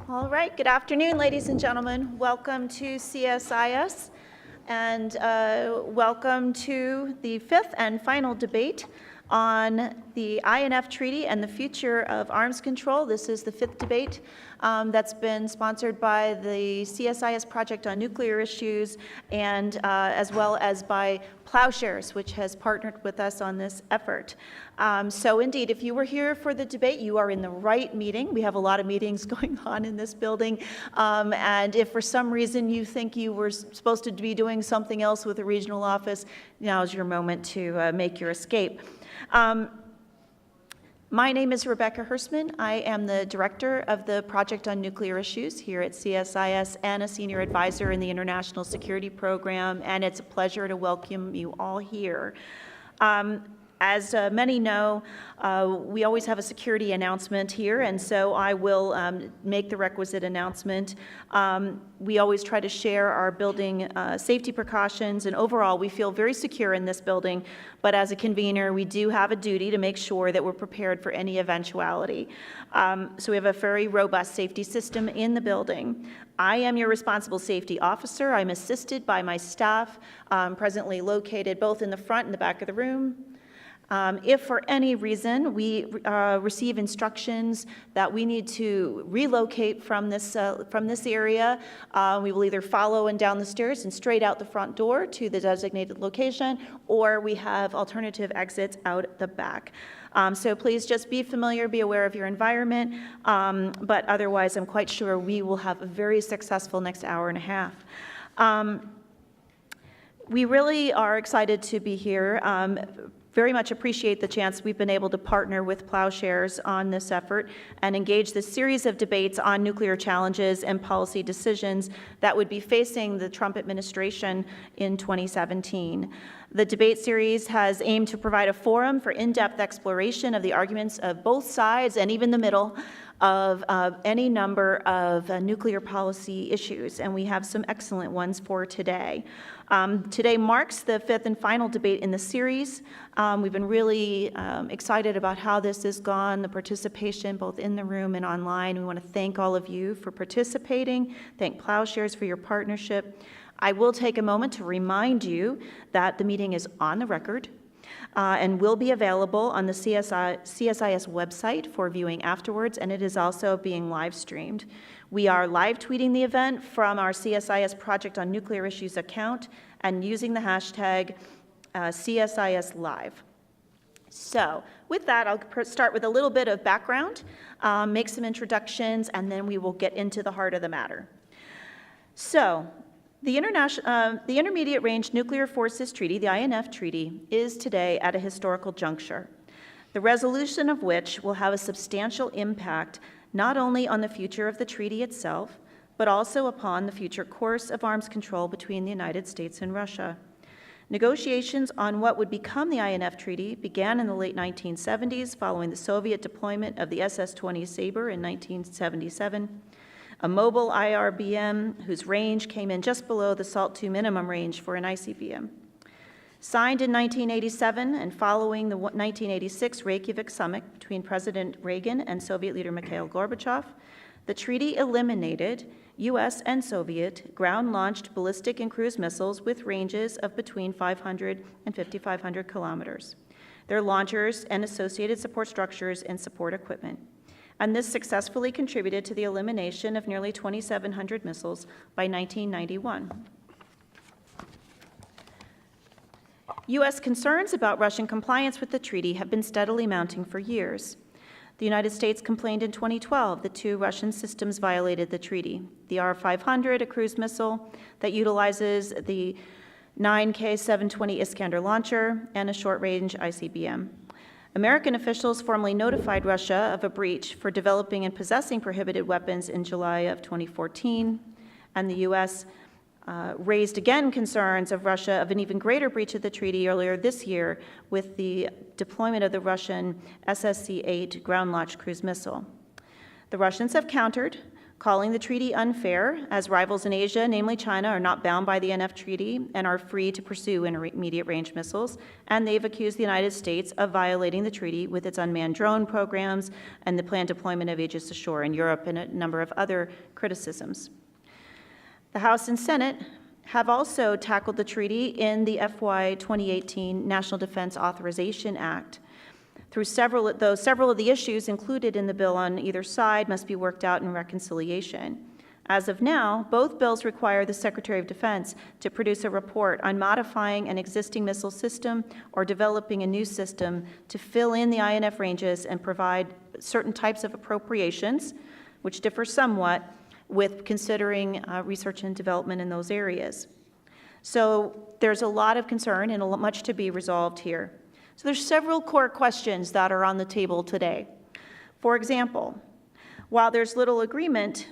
All right, good afternoon, ladies and gentlemen. Welcome to CSIS, and welcome to the fifth and final debate on the INF Treaty and the future of arms control. This is the fifth debate that's been sponsored by the CSIS Project on Nuclear Issues and as well as by Ploughshares, which has partnered with us on this effort. So indeed, if you were here for the debate, you are in the right meeting. We have a lot of meetings going on in this building. And if for some reason you think you were supposed to be doing something else with the regional office, now's your moment to make your escape. My name is Rebecca Hersman. I am the director of the Project on Nuclear Issues here at CSIS and a senior advisor in the International Security Program, and it's a pleasure to welcome you all here. As many know, we always have a security announcement here, and so I will make the requisite announcement. We always try to share our building safety precautions, and overall we feel very secure in this building, but as a convener we do have a duty to make sure that we're prepared for any eventuality. So we have a very robust safety system in the building. I am your responsible safety officer. I'm assisted by my staff, presently located both in the front and the back of the room. If for any reason we receive instructions that we need to relocate from this area, we will either follow and down the stairs and straight out the front door to the designated location, or we have alternative exits out the back. So please just be familiar, be aware of your environment, but otherwise I'm quite sure we will have a very successful next hour and a half. We really are excited to be here. Very much appreciate the chance we've been able to partner with Ploughshares on this effort and engage this series of debates on nuclear challenges and policy decisions that would be facing the Trump administration in 2017. The debate series has aimed to provide a forum for in-depth exploration of the arguments of both sides and even the middle of any number of nuclear policy issues, and we have some excellent ones for today. Today marks the fifth and final debate in the series. We've been really excited about how this has gone, the participation both in the room and online. We want to thank all of you for participating, thank Ploughshares for your partnership. I will take a moment to remind you that the meeting is on the record and will be available on the CSIS website for viewing afterwards, and it is also being live streamed. We are live tweeting the event from our CSIS Project on Nuclear Issues account and using the hashtag CSIS Live. So with that, I'll start with a little bit of background, make some introductions, and then we will get into the heart of the matter. So the Intermediate Range Nuclear Forces Treaty, the INF Treaty, is today at a historical juncture, the resolution of which will have a substantial impact not only on the future of the treaty itself, but also upon the future course of arms control between the United States and Russia. Negotiations on what would become the INF Treaty began in the late 1970s following the Soviet deployment of the SS-20 Sabre in 1977. A mobile IRBM whose range came in just below the SALT II minimum range for an ICBM. Signed in 1987 and following the 1986 Reykjavik summit between President Reagan and Soviet leader Mikhail Gorbachev, the treaty eliminated U.S. and Soviet ground-launched ballistic and cruise missiles with ranges of between 500 and 5,500 kilometers, their launchers and associated support structures and support equipment. And this successfully contributed to the elimination of nearly 2,700 missiles by 1991. U.S. concerns about Russian compliance with the treaty have been steadily mounting for years. The United States complained in 2012 that two Russian systems violated the treaty. The R-500, a cruise missile that utilizes the 9K-720 Iskander launcher, and a short-range ICBM. American officials formally notified Russia of a breach for developing and possessing prohibited weapons in July of 2014, and the U.S. Raised again concerns of Russia of an even greater breach of the treaty earlier this year with the deployment of the Russian SSC-8 ground-launched cruise missile. The Russians have countered calling the treaty unfair, as rivals in Asia, namely China, are not bound by the INF treaty and are free to pursue intermediate-range missiles, and they've accused the United States of violating the treaty with its unmanned drone programs and the planned deployment of Aegis Ashore in Europe and a number of other criticisms. The House and Senate have also tackled the treaty in the FY 2018 National Defense Authorization Act. Through several of the issues included in the bill on either side must be worked out in reconciliation. As of now, both bills require the Secretary of Defense to produce a report on modifying an existing missile system or developing a new system to fill in the INF ranges and provide certain types of appropriations, which differ somewhat with considering research and development in those areas. So there's a lot of concern and much to be resolved here. So there's several core questions that are on the table today. For example, while there's little agreement,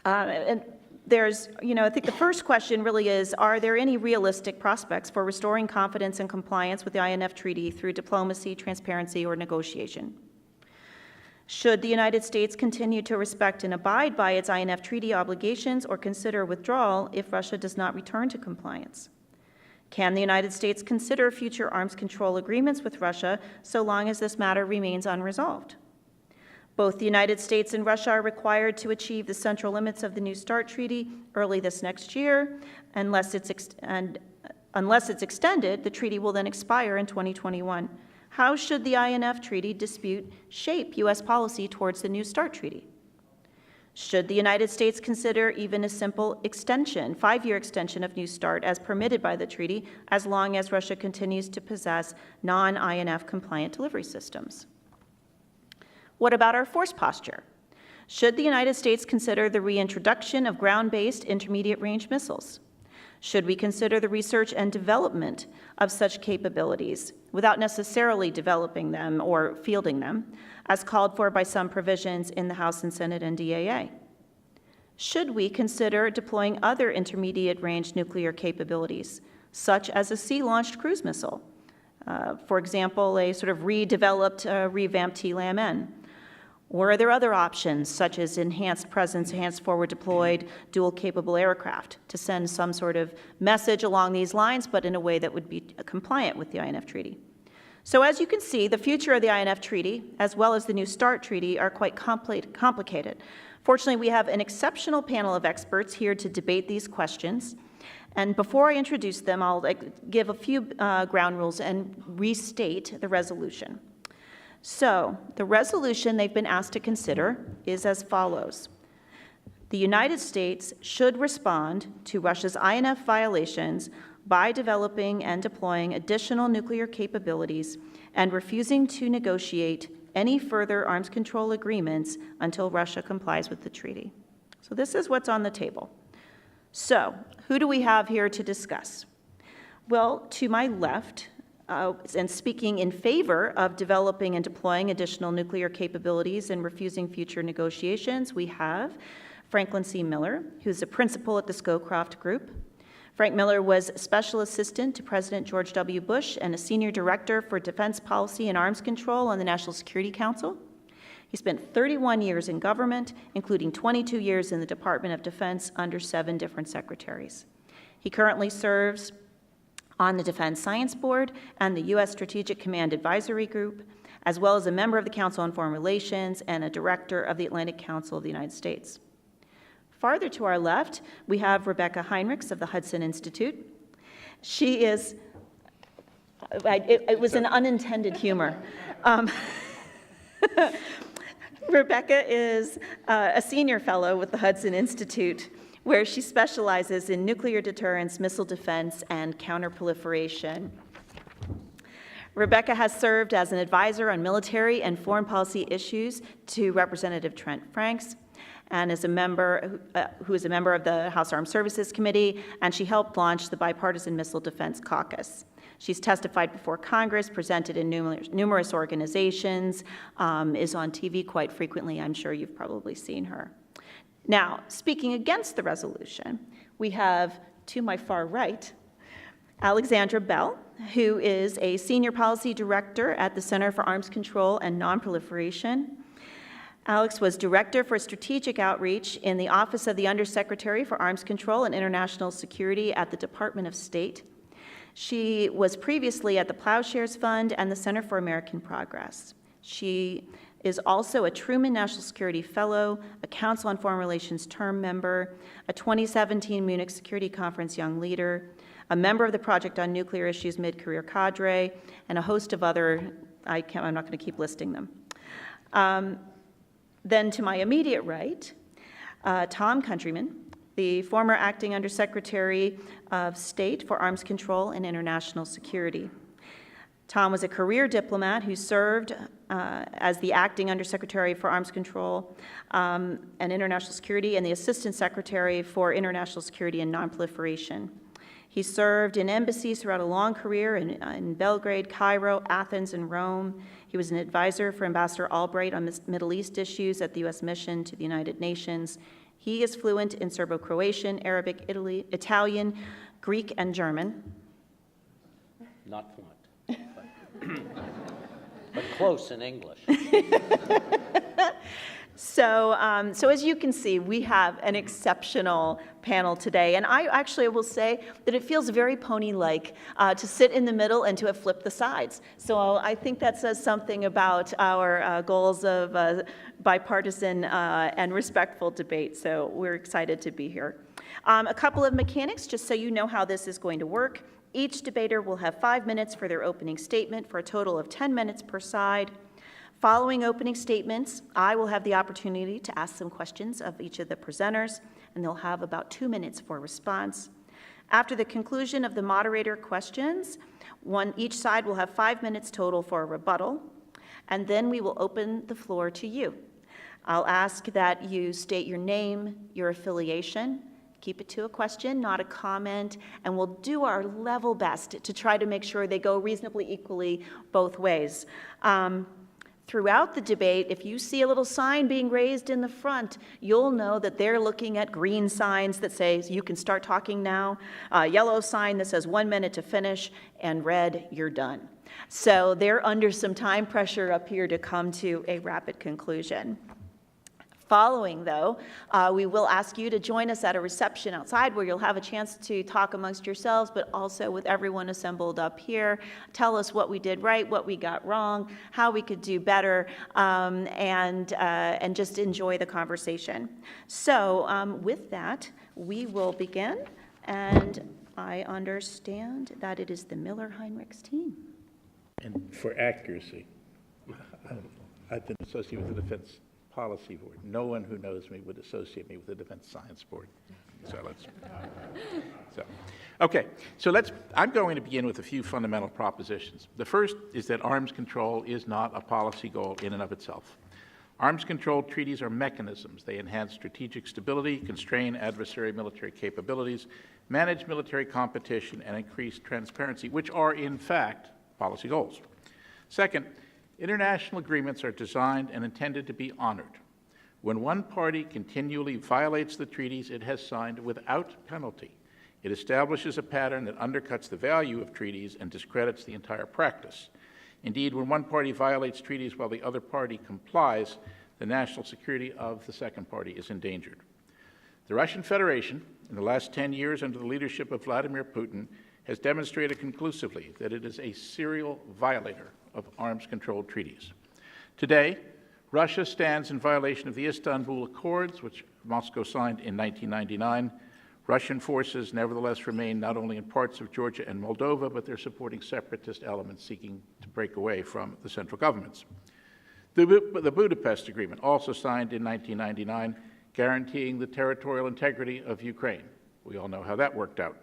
and there's, I think the first question really is, are there any realistic prospects for restoring confidence and compliance with the INF treaty through diplomacy, transparency, or negotiation? Should the United States continue to respect and abide by its INF treaty obligations or consider withdrawal if Russia does not return to compliance? Can the United States consider future arms control agreements with Russia so long as this matter remains unresolved? Both the United States and Russia are required to achieve the central limits of the New START treaty early this next year. Unless it's extended, the treaty will then expire in 2021. How should the INF treaty dispute shape U.S. policy towards the New START treaty? Should the United States consider even a simple extension, 5-year extension of New START as permitted by the treaty, as long as Russia continues to possess non-INF compliant delivery systems? What about our force posture? Should the United States consider the reintroduction of ground-based intermediate-range missiles? Should we consider the research and development of such capabilities without necessarily developing them or fielding them, as called for by some provisions in the House and Senate NDAA? Should we consider deploying other intermediate-range nuclear capabilities, such as a sea-launched cruise missile? For example, a sort of redeveloped, revamped TLAM-N. Or are there other options, such as enhanced presence, enhanced forward deployed, dual-capable aircraft, to send some sort of message along these lines, but in a way that would be compliant with the INF treaty? So as you can see, the future of the INF treaty, as well as the New START treaty, are quite complicated. Fortunately, we have an exceptional panel of experts here to debate these questions. And before I introduce them, I'll give a few ground rules and restate the resolution. So the resolution they've been asked to consider is as follows. The United States should respond to Russia's INF violations by developing and deploying additional nuclear capabilities and refusing to negotiate any further arms control agreements until Russia complies with the treaty. So this is what's on the table. So who do we have here to discuss? Well, to my left, and speaking in favor of developing and deploying additional nuclear capabilities and refusing future negotiations, we have Franklin C. Miller, who's a principal at the Scowcroft Group. Frank Miller was Special Assistant to President George W. Bush and a Senior Director for Defense Policy and Arms Control on the National Security Council. He spent 31 years in government, including 22 years in the Department of Defense under 7 different secretaries. He currently serves on the Defense Science Board and the U.S. Strategic Command Advisory Group, as well as a member of the Council on Foreign Relations and a director of the Atlantic Council of the United States. Farther to our left, we have Rebecca Heinrichs of the Hudson Institute. She is, it was an unintended humor. Rebecca is a senior fellow with the Hudson Institute, where she specializes in nuclear deterrence, missile defense, and counterproliferation. Rebecca has served as an advisor on military and foreign policy issues to Representative Trent Franks, and is a member who is a member of the House Armed Services Committee, and she helped launch the Bipartisan Missile Defense Caucus. She's testified before Congress, presented in numerous organizations, is on TV quite frequently. I'm sure you've probably seen her. Now, speaking against the resolution, we have, to my far right, Alexandra Bell, who is a Senior Policy Director at the Center for Arms Control and Nonproliferation. Alex was Director for Strategic Outreach in the Office of the Undersecretary for Arms Control and International Security at the Department of State. She was previously at the Ploughshares Fund and the Center for American Progress. She is also a Truman National Security Fellow, a Council on Foreign Relations term member, a 2017 Munich Security Conference Young Leader, a member of the Project on Nuclear Issues Mid-Career Cadre, and a host of other, I'm not going to keep listing them. Then to my immediate right, Tom Countryman, the former Acting Undersecretary of State for Arms Control and International Security. Tom was a career diplomat who served as the Acting Undersecretary for Arms Control and International Security and the Assistant Secretary for International Security and Nonproliferation. He served in embassies throughout a long career in Belgrade, Cairo, Athens, and Rome. He was an advisor for Ambassador Albright on Middle East issues at the U.S. mission to the United Nations. He is fluent in Serbo-Croatian, Arabic, Italian, Greek, and German. Not fluent, but close in English. So as you can see, we have an exceptional panel today. And I actually will say that it feels very pony-like to sit in the middle and to have flipped the sides. So I think that says something about our goals of bipartisan and respectful debate. So we're excited to be here. A couple of mechanics, just so you know how this is going to work. Each debater will have 5 minutes for their opening statement for a total of 10 minutes per side. Following opening statements, I will have the opportunity to ask some questions of each of the presenters, and they'll have about 2 minutes for response. After the conclusion of the moderator questions, each side will have 5 minutes total for a rebuttal, and then we will open the floor to you. I'll ask that you state your name, your affiliation, keep it to a question, not a comment, and we'll do our level best to try to make sure they go reasonably equally both ways. Throughout the debate, if you see a little sign being raised in the front, you'll know that they're looking at green signs that say you can start talking now, a yellow sign that says 1 minute to finish, and red, you're done. So they're under some time pressure up here to come to a rapid conclusion. Following, though, we will ask you to join us at a reception outside where you'll have a chance to talk amongst yourselves, but also with everyone assembled up here. Tell us what we did right, what we got wrong, how we could do better, and just enjoy the conversation. So with that, we will begin, and I understand that it is the Miller-Heinrichs team. And for accuracy, I've been associated with the Defense Policy Board. No one who knows me would associate me with the Defense Science Board. I'm going to begin with a few fundamental propositions. The first is that arms control is not a policy goal in and of itself. Arms control treaties are mechanisms. They enhance strategic stability, constrain adversary military capabilities, manage military competition, and increase transparency, which are, in fact, policy goals. Second, international agreements are designed and intended to be honored. When one party continually violates the treaties it has signed without penalty, it establishes a pattern that undercuts the value of treaties and discredits the entire practice. Indeed, when one party violates treaties while the other party complies, the national security of the second party is endangered. The Russian Federation, in the last 10 years under the leadership of Vladimir Putin, has demonstrated conclusively that it is a serial violator of arms-controlled treaties. Today, Russia stands in violation of the Istanbul Accords, which Moscow signed in 1999. Russian forces nevertheless remain not only in parts of Georgia and Moldova, but they're supporting separatist elements seeking to break away from the central governments. The Budapest Agreement, also signed in 1999, guaranteeing the territorial integrity of Ukraine. We all know how that worked out.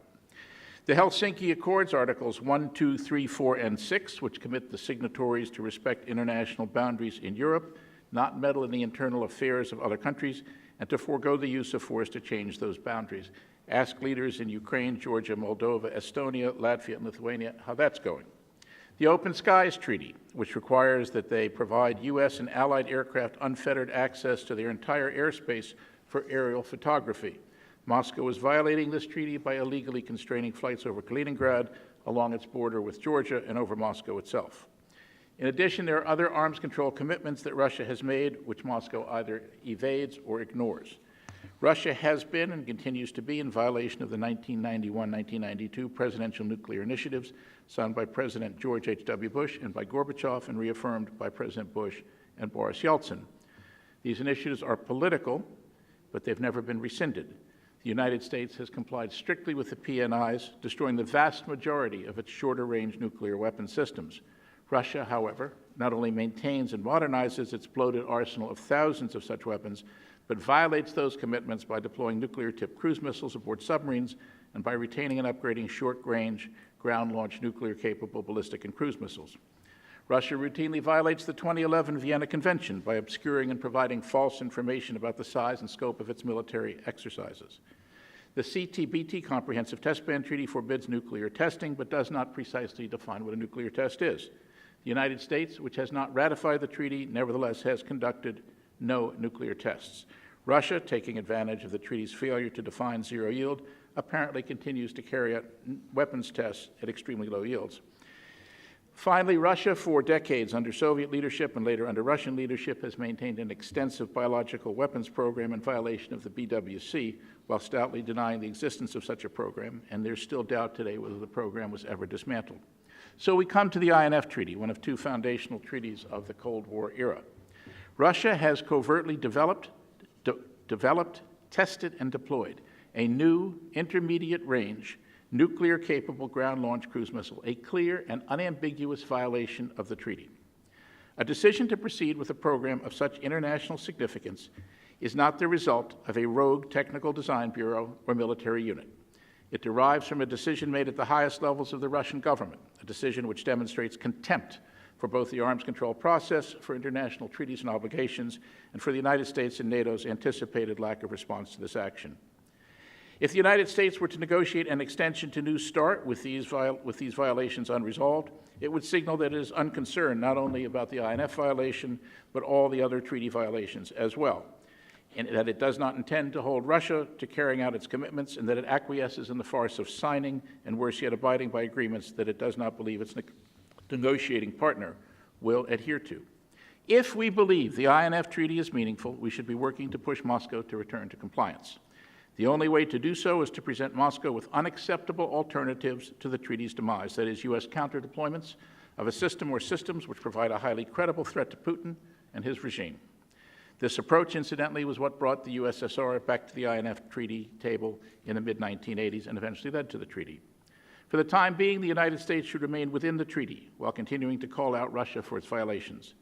The Helsinki Accords, Articles 1, 2, 3, 4, and 6, which commit the signatories to respect international boundaries in Europe, not meddle in the internal affairs of other countries, and to forego the use of force to change those boundaries. Ask leaders in Ukraine, Georgia, Moldova, Estonia, Latvia, and Lithuania how that's going. The Open Skies Treaty, which requires that they provide U.S. and allied aircraft unfettered access to their entire airspace for aerial photography. Moscow is violating this treaty by illegally constraining flights over Kaliningrad, along its border with Georgia, and over Moscow itself. In addition, there are other arms control commitments that Russia has made, which Moscow either evades or ignores. Russia has been and continues to be in violation of the 1991-1992 presidential nuclear initiatives signed by President George H.W. Bush and by Gorbachev and reaffirmed by President Bush and Boris Yeltsin. These initiatives are political, but they've never been rescinded. The United States has complied strictly with the PNIs, destroying the vast majority of its shorter-range nuclear weapon systems. Russia, however, not only maintains and modernizes its bloated arsenal of thousands of such weapons, but violates those commitments by deploying nuclear-tipped cruise missiles aboard submarines and by retaining and upgrading short-range, ground-launched nuclear-capable ballistic and cruise missiles. Russia routinely violates the 2011 Vienna Convention by obscuring and providing false information about the size and scope of its military exercises. The CTBT Comprehensive Test Ban Treaty forbids nuclear testing, but does not precisely define what a nuclear test is. The United States, which has not ratified the treaty, nevertheless has conducted no nuclear tests. Russia, taking advantage of the treaty's failure to define zero yield, apparently continues to carry out weapons tests at extremely low yields. Finally, Russia, for decades under Soviet leadership and later under Russian leadership, has maintained an extensive biological weapons program in violation of the BWC, while stoutly denying the existence of such a program, and there's still doubt today whether the program was ever dismantled. So we come to the INF Treaty, one of two foundational treaties of the Cold War era. Russia has covertly developed, tested, and deployed a new intermediate-range nuclear-capable ground-launched cruise missile, a clear and unambiguous violation of the treaty. A decision to proceed with a program of such international significance is not the result of a rogue technical design bureau or military unit. It derives from a decision made at the highest levels of the Russian government, a decision which demonstrates contempt for both the arms control process, for international treaties and obligations, and for the United States and NATO's anticipated lack of response to this action. If the United States were to negotiate an extension to New START with these violations unresolved, it would signal that it is unconcerned not only about the INF violation, but all the other treaty violations as well, and that it does not intend to hold Russia to carrying out its commitments, and that it acquiesces in the farce of signing, and worse yet, abiding by agreements that it does not believe its negotiating partner will adhere to. If we believe the INF Treaty is meaningful, we should be working to push Moscow to return to compliance. The only way to do so is to present Moscow with unacceptable alternatives to the treaty's demise, that is, U.S. counter-deployments of a system or systems which provide a highly credible threat to Putin and his regime. This approach, incidentally, was what brought the USSR back to the INF treaty table in the mid-1980s and eventually led to the treaty. For the time being, the United States should remain within the treaty while continuing to call out Russia for its violations.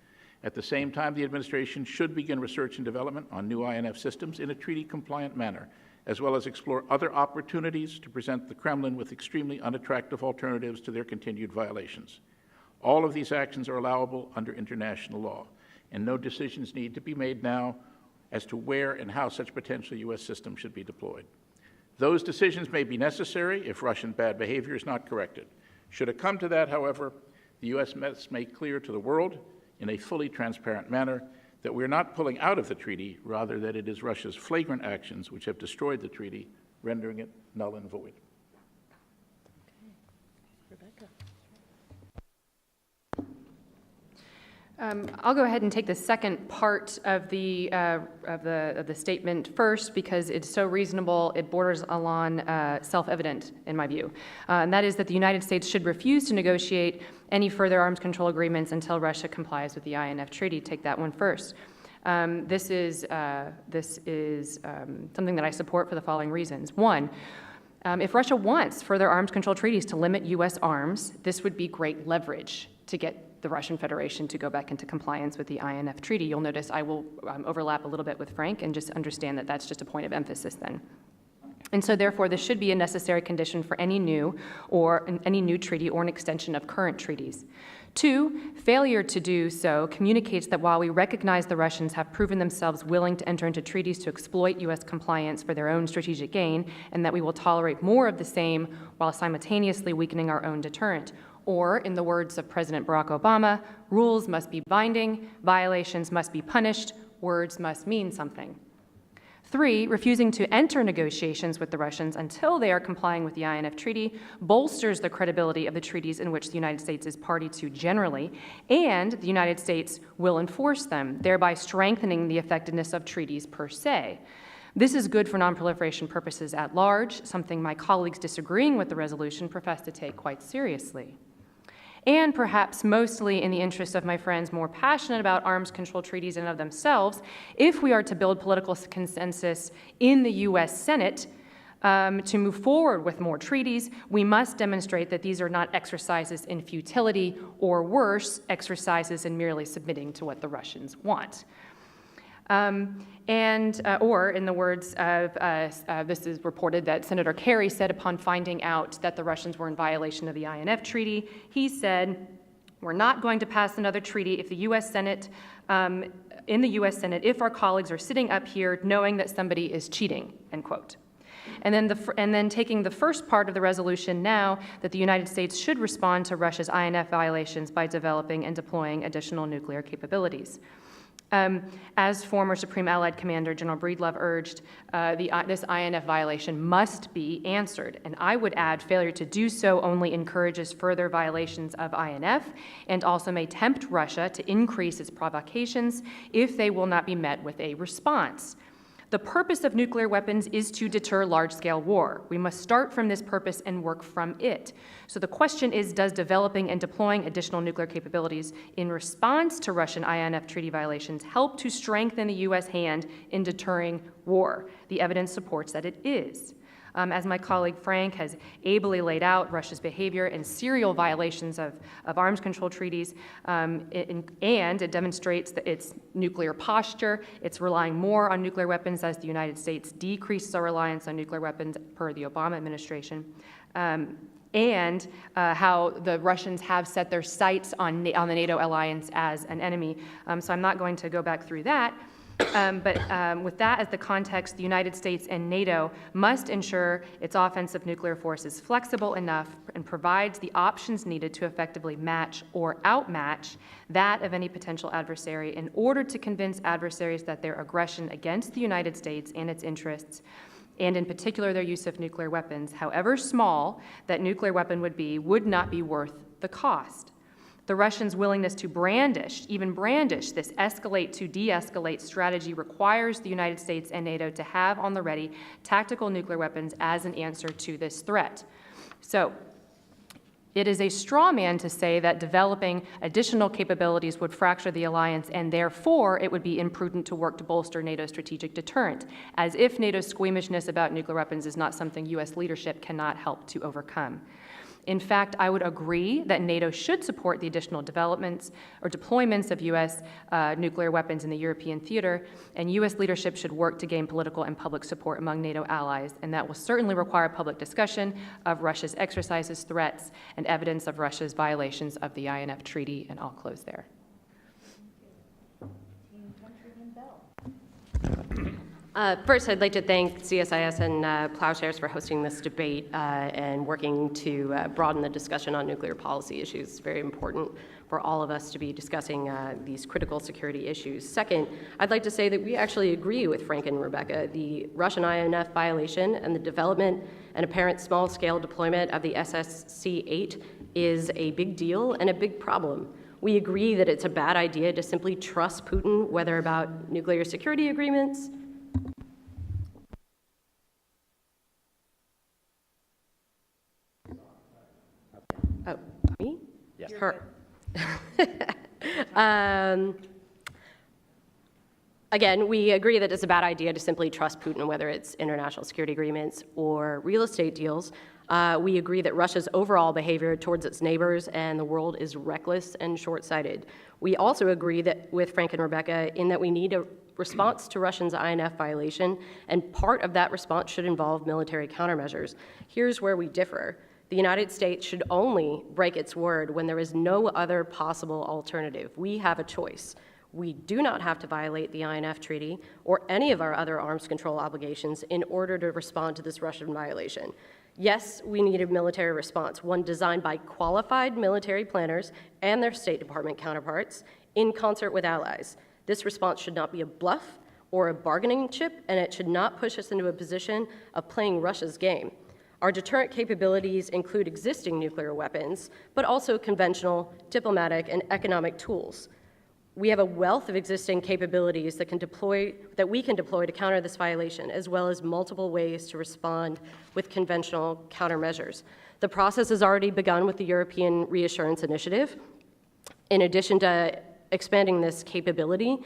At the same time, the administration should begin research and development on new INF systems in a treaty-compliant manner, as well as explore other opportunities to present the Kremlin with extremely unattractive alternatives to their continued violations. All of these actions are allowable under international law, and no decisions need to be made now as to where and how such potential U.S. systems should be deployed. Those decisions may be necessary if Russian bad behavior is not corrected. Should it come to that, however, the U.S. must make clear to the world in a fully transparent manner that we are not pulling out of the treaty, rather that it is Russia's flagrant actions which have destroyed the treaty, rendering it null and void. Rebecca. I'll go ahead and take the second part of the statement first, because it's so reasonable it borders along self-evident in my view, and that is that the United States should refuse to negotiate any further arms control agreements until Russia complies with the INF Treaty. Take that one first. This is something that I support for the following reasons. One, if Russia wants further arms control treaties to limit U.S. arms, this would be great leverage to get the Russian Federation to go back into compliance with the INF Treaty. You'll notice I will overlap a little bit with Frank and just understand that that's just a point of emphasis then. And so therefore, this should be a necessary condition for any new treaty or an extension of current treaties. Two, failure to do so communicates that while we recognize the Russians have proven themselves willing to enter into treaties to exploit U.S. compliance for their own strategic gain, and that we will tolerate more of the same while simultaneously weakening our own deterrent. Or, in the words of President Barack Obama, rules must be binding, violations must be punished, words must mean something. 3, refusing to enter negotiations with the Russians until they are complying with the INF Treaty bolsters the credibility of the treaties in which the United States is party to generally, and the United States will enforce them, thereby strengthening the effectiveness of treaties per se. This is good for nonproliferation purposes at large, something my colleagues disagreeing with the resolution profess to take quite seriously. And perhaps mostly in the interest of my friends more passionate about arms control treaties in and of themselves, if we are to build political consensus in the U.S. Senate to move forward with more treaties, we must demonstrate that these are not exercises in futility or worse, exercises in merely submitting to what the Russians want. Or in the words of, this is reported that Senator Kerry said upon finding out that the Russians were in violation of the INF Treaty, he said, "We're not going to pass another treaty if the U.S. Senate, in the U.S. Senate, if our colleagues are sitting up here knowing that somebody is cheating," end quote. And then taking the first part of the resolution now, that the United States should respond to Russia's INF violations by developing and deploying additional nuclear capabilities. As former Supreme Allied Commander General Breedlove urged, this INF violation must be answered, and I would add failure to do so only encourages further violations of INF and also may tempt Russia to increase its provocations if they will not be met with a response. The purpose of nuclear weapons is to deter large-scale war. We must start from this purpose and work from it. So the question is, does developing and deploying additional nuclear capabilities in response to Russian INF treaty violations help to strengthen the U.S. hand in deterring war? The evidence supports that it is. As my colleague Frank has ably laid out, Russia's behavior and serial violations of arms control treaties, and it demonstrates that its nuclear posture. It's relying more on nuclear weapons as the United States decreases our reliance on nuclear weapons per the Obama administration. And how the Russians have set their sights on the NATO alliance as an enemy. So I'm not going to go back through that. But with that as the context, the United States and NATO must ensure its offensive nuclear force is flexible enough and provides the options needed to effectively match or outmatch that of any potential adversary in order to convince adversaries that their aggression against the United States and its interests, and in particular their use of nuclear weapons, however small that nuclear weapon would be, would not be worth the cost. The Russians' willingness to even brandish this escalate to de-escalate strategy requires the United States and NATO to have on the ready tactical nuclear weapons as an answer to this threat. So, it is a straw man to say that developing additional capabilities would fracture the alliance and therefore it would be imprudent to work to bolster NATO's strategic deterrent, as if NATO's squeamishness about nuclear weapons is not something U.S. leadership cannot help to overcome. In fact, I would agree that NATO should support the additional developments or deployments of U.S. Nuclear weapons in the European theater, and U.S. leadership should work to gain political and public support among NATO allies, and that will certainly require public discussion of Russia's exercises, threats, and evidence of Russia's violations of the INF Treaty, and I'll close there. First, I'd like to thank CSIS and Ploughshares for hosting this debate and working to broaden the discussion on nuclear policy issues. It's very important for all of us to be discussing these critical security issues. Second, I'd like to say that we actually agree with Frank and Rebecca. The Russian INF violation and the development and apparent small-scale deployment of the SSC-8 is a big deal and a big problem. We agree that it's a bad idea to simply trust Putin, whether about nuclear security agreements, oh, me? Yes. Her. Again, we agree that it's a bad idea to simply trust Putin, whether it's international security agreements or real estate deals. We agree that Russia's overall behavior towards its neighbors and the world is reckless and short-sighted. We also agree that with Frank and Rebecca in that we need a response to Russia's INF violation, and part of that response should involve military countermeasures. Here's where we differ. The United States should only break its word when there is no other possible alternative. We have a choice. We do not have to violate the INF Treaty or any of our other arms control obligations in order to respond to this Russian violation. Yes, we need a military response, one designed by qualified military planners and their State Department counterparts in concert with allies. This response should not be a bluff or a bargaining chip, and it should not push us into a position of playing Russia's game. Our deterrent capabilities include existing nuclear weapons, but also conventional, diplomatic, and economic tools. We have a wealth of existing capabilities that we can deploy to counter this violation, as well as multiple ways to respond with conventional countermeasures. The process has already begun with the European Reassurance Initiative. In addition to expanding this capability,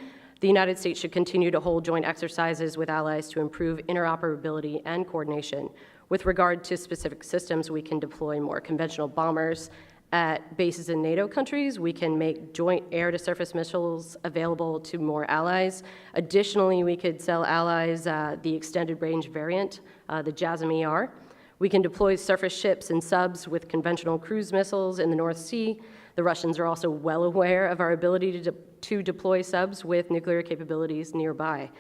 the United States should continue to hold joint exercises with allies to improve interoperability and coordination. With regard to specific systems, we can deploy more conventional bombers at bases in NATO countries. We can make joint air-to-surface missiles available to more allies. Additionally, we could sell allies the extended-range variant, the JASSM-ER. We can deploy surface ships and subs with conventional cruise missiles in the North Sea. The Russians are also well aware of our ability to deploy subs with nuclear capabilities nearby.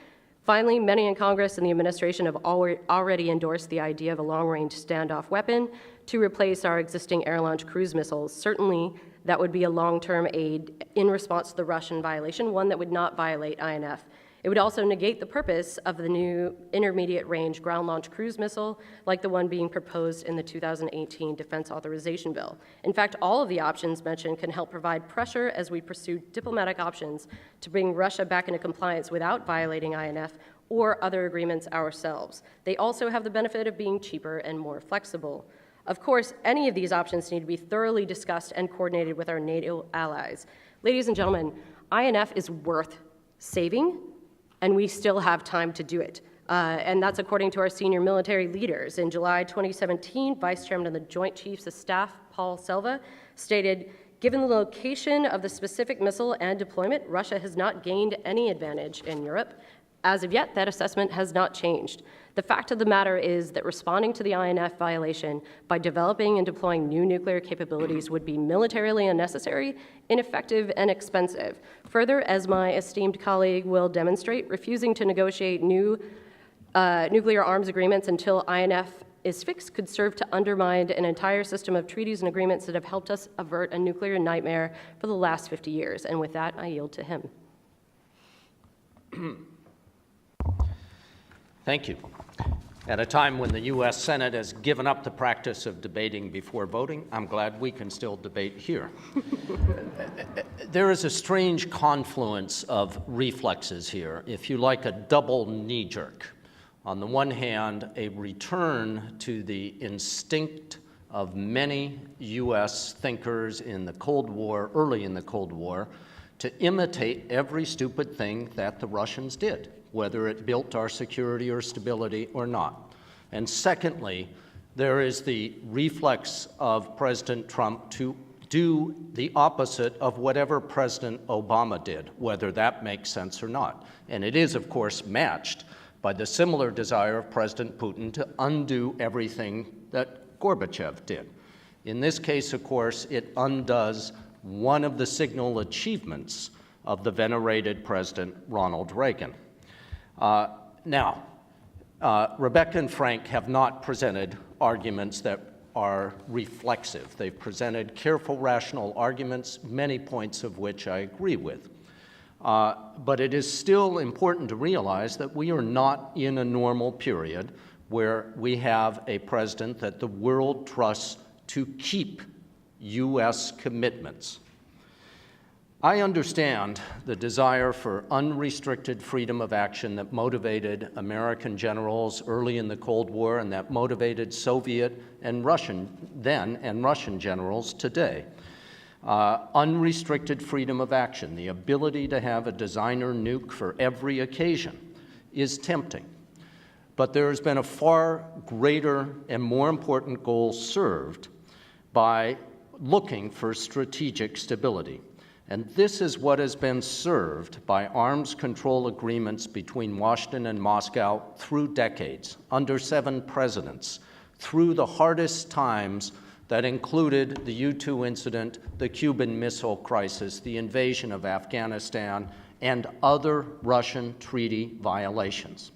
Finally, many in Congress and the administration have already endorsed the idea of a long-range standoff weapon to replace our existing air-launched cruise missiles. Certainly, that would be a long-term aid in response to the Russian violation, one that would not violate INF. It would also negate the purpose of the new intermediate-range ground-launched cruise missile, like the one being proposed in the 2018 Defense Authorization Bill. In fact, all of the options mentioned can help provide pressure as we pursue diplomatic options to bring Russia back into compliance without violating INF or other agreements ourselves. They also have the benefit of being cheaper and more flexible. Of course, any of these options need to be thoroughly discussed and coordinated with our NATO allies. Ladies and gentlemen, INF is worth saving, and we still have time to do it. And that's according to our senior military leaders. In July 2017, Vice Chairman of the Joint Chiefs of Staff, Paul Selva, stated, "Given the location of the specific missile and deployment, Russia has not gained any advantage in Europe. As of yet, that assessment has not changed. The fact of the matter is that responding to the INF violation by developing and deploying new nuclear capabilities would be militarily unnecessary, ineffective, and expensive. Further, as my esteemed colleague will demonstrate, refusing to negotiate new nuclear arms agreements until INF is fixed could serve to undermine an entire system of treaties and agreements that have helped us avert a nuclear nightmare for the last 50 years. And with that, I yield to him. Thank you. At a time when the U.S. Senate has given up the practice of debating before voting, I'm glad we can still debate here. There is a strange confluence of reflexes here, if you like, a double knee-jerk. On the one hand, a return to the instinct of many U.S. thinkers in the Cold War, early in the Cold War, to imitate every stupid thing that the Russians did, whether it built our security or stability or not. And secondly, there is the reflex of President Trump to do the opposite of whatever President Obama did, whether that makes sense or not. And it is, of course, matched by the similar desire of President Putin to undo everything that Gorbachev did. In this case, of course, it undoes one of the signal achievements of the venerated President Ronald Reagan. Now, Rebecca and Frank have not presented arguments that are reflexive. They've presented careful, rational arguments, many points of which I agree with. But it is still important to realize that we are not in a normal period where we have a president that the world trusts to keep U.S. commitments. I understand the desire for unrestricted freedom of action that motivated American generals early in the Cold War and that motivated Soviet and Russian generals today. Unrestricted freedom of action, the ability to have a designer nuke for every occasion, is tempting. But there has been a far greater and more important goal served by looking for strategic stability. And this is what has been served by arms control agreements between Washington and Moscow through decades, under 7 presidents, through the hardest times that included the U-2 incident, the Cuban Missile Crisis, the invasion of Afghanistan, and other Russian treaty violations.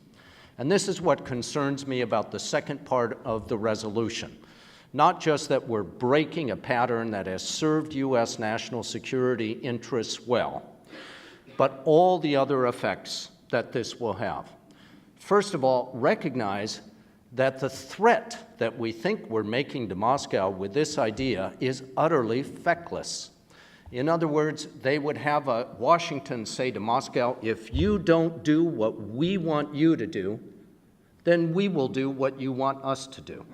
And this is what concerns me about the second part of the resolution. Not just that we're breaking a pattern that has served U.S. national security interests well, but all the other effects that this will have. First of all, recognize that the threat that we think we're making to Moscow with this idea is utterly feckless. In other words, they would have Washington say to Moscow, if you don't do what we want you to do, then we will do what you want us to do.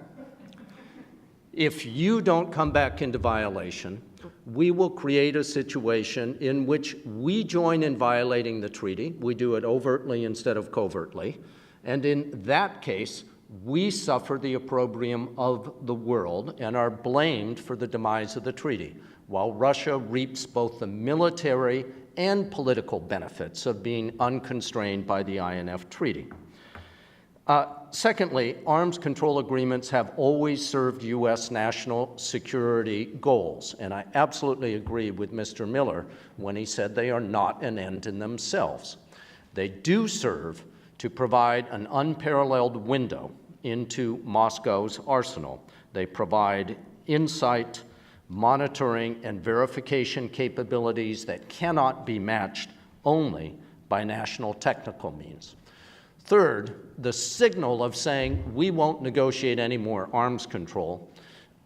If you don't come back into violation, we will create a situation in which we join in violating the treaty. We do it overtly instead of covertly. And in that case, we suffer the opprobrium of the world and are blamed for the demise of the treaty, while Russia reaps both the military and political benefits of being unconstrained by the INF treaty. Secondly, arms control agreements have always served U.S. national security goals, and I absolutely agree with Mr. Miller when he said they are not an end in themselves. They do serve to provide an unparalleled window into Moscow's arsenal. They provide insight, monitoring, and verification capabilities that cannot be matched only by national technical means. Third, the signal of saying we won't negotiate any more arms control,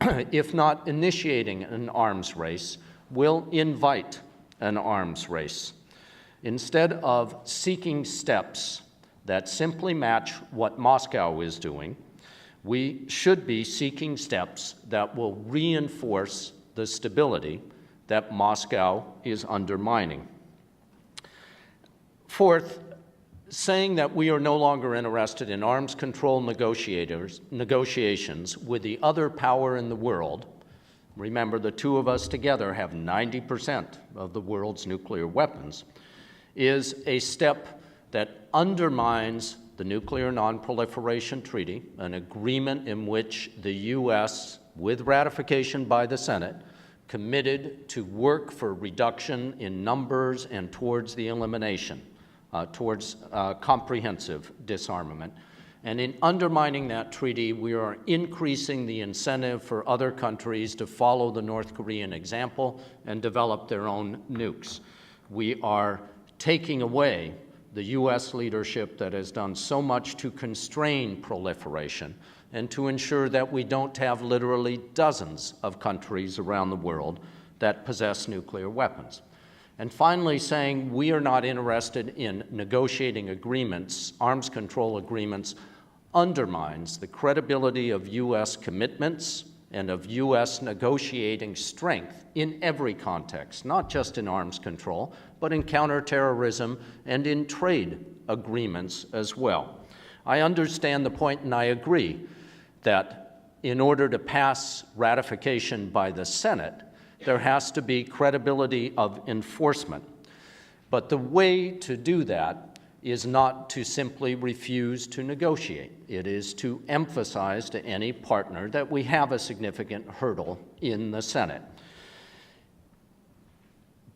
if not initiating an arms race, will invite an arms race. Instead of seeking steps that simply match what Moscow is doing, we should be seeking steps that will reinforce the stability that Moscow is undermining. Fourth, saying that we are no longer interested in arms control negotiations with the other power in the world, remember the two of us together have 90% of the world's nuclear weapons, is a step that undermines the Nuclear Non-Proliferation Treaty, an agreement in which the U.S., with ratification by the Senate, committed to work for reduction in numbers and towards the elimination, towards comprehensive disarmament. And in undermining that treaty, we are increasing the incentive for other countries to follow the North Korean example and develop their own nukes. We are taking away the U.S. leadership that has done so much to constrain proliferation and to ensure that we don't have literally dozens of countries around the world that possess nuclear weapons. And finally, saying we are not interested in negotiating agreements, arms control agreements, undermines the credibility of U.S. commitments and of U.S. negotiating strength in every context, not just in arms control, but in counterterrorism and in trade agreements as well. I understand the point, and I agree that in order to pass ratification by the Senate, there has to be credibility of enforcement. But the way to do that is not to simply refuse to negotiate. It is to emphasize to any partner that we have a significant hurdle in the Senate.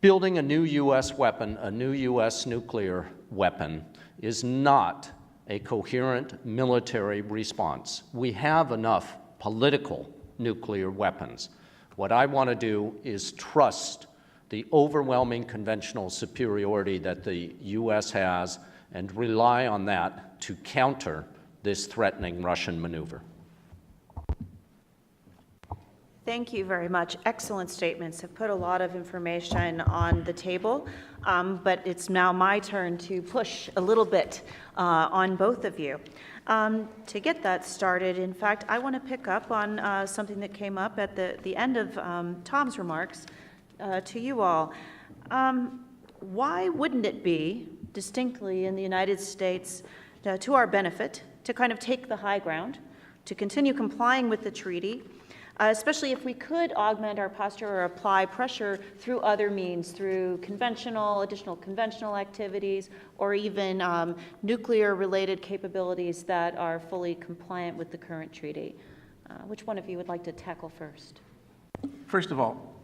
Building a new U.S. weapon, a new U.S. nuclear weapon, is not a coherent military response. We have enough political nuclear weapons. What I want to do is trust the overwhelming conventional superiority that the U.S. has and rely on that to counter this threatening Russian maneuver. Thank you very much. Excellent statements. Have put a lot of information on the table, but it's now my turn to push a little bit on both of you. To get that started, in fact, I want to pick up on something that came up at the end of Tom's remarks to you all. Why wouldn't it be distinctly in the United States to our benefit to kind of take the high ground, to continue complying with the treaty, especially if we could augment our posture or apply pressure through other means, through additional conventional activities, or even nuclear-related capabilities that are fully compliant with the current treaty? Which one of you would like to tackle first? First of all,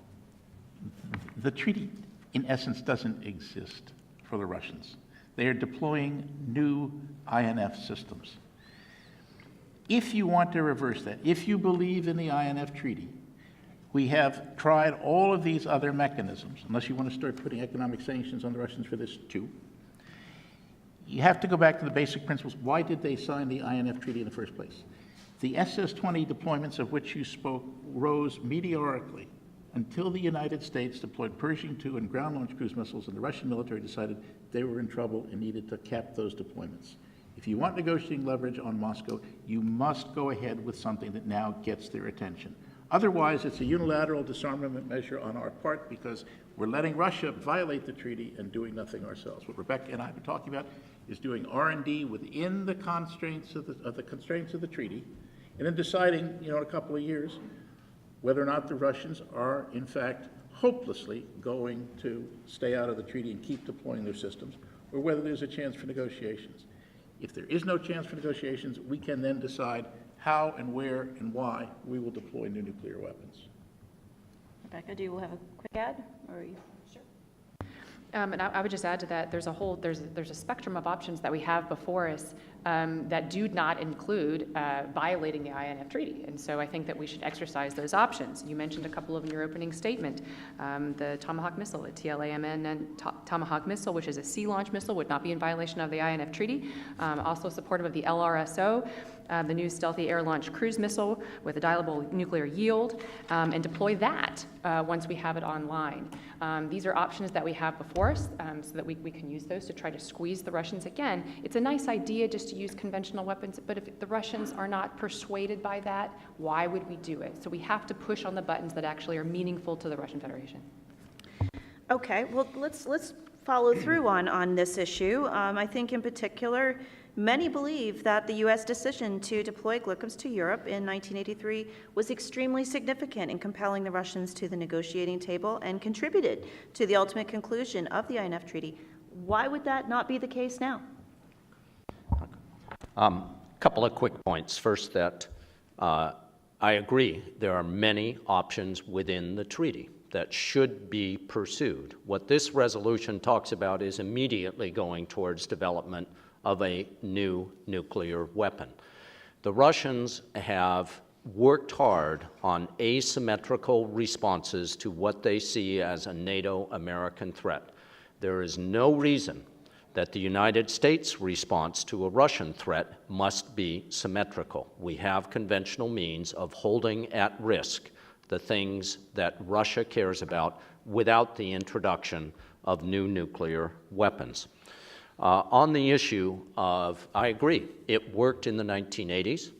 the treaty, in essence, doesn't exist for the Russians. They are deploying new INF systems. If you want to reverse that, if you believe in the INF treaty, we have tried all of these other mechanisms, unless you want to start putting economic sanctions on the Russians for this too. You have to go back to the basic principles. Why did they sign the INF Treaty in the first place? The SS-20 deployments of which you spoke rose meteorically until the United States deployed Pershing II and ground-launched cruise missiles, and the Russian military decided they were in trouble and needed to cap those deployments. If you want negotiating leverage on Moscow, you must go ahead with something that now gets their attention. Otherwise, it's a unilateral disarmament measure on our part because we're letting Russia violate the treaty and doing nothing ourselves. What Rebecca and I have been talking about is doing R&D within the constraints of the treaty, and then deciding, in a couple of years, whether or not the Russians are, in fact, hopelessly going to stay out of the treaty and keep deploying their systems, or whether there's a chance for negotiations. If there is no chance for negotiations, we can then decide how and where and why we will deploy new nuclear weapons. Rebecca, do you have a quick add? Or are you? And I would just add to that, there's a spectrum of options that we have before us that do not include violating the INF Treaty. And so I think that we should exercise those options. You mentioned a couple of them in your opening statement. The Tomahawk missile, the TLAMN and Tomahawk missile, which is a sea launch missile, would not be in violation of the INF Treaty. Also supportive of the LRSO. The new stealthy air-launched cruise missile with a dialable nuclear yield, and deploy that once we have it online. These are options that we have before us so that we can use those to try to squeeze the Russians. Again, it's a nice idea just to use conventional weapons, but if the Russians are not persuaded by that, why would we do it? So we have to push on the buttons that actually are meaningful to the Russian Federation. Okay, well, let's follow through on this issue. I think in particular, many believe that the U.S. decision to deploy Glickums to Europe in 1983 was extremely significant in compelling the Russians to the negotiating table and contributed to the ultimate conclusion of the INF Treaty. Why would that not be the case now? Couple of quick points. First, that I agree there are many options within the treaty that should be pursued. What this resolution talks about is immediately going towards development of a new nuclear weapon. The Russians have worked hard on asymmetrical responses to what they see as a NATO-American threat. There is no reason that the United States' response to a Russian threat must be symmetrical. We have conventional means of holding at risk the things that Russia cares about without the introduction of new nuclear weapons. On the issue of, I agree, it worked in the 1980s,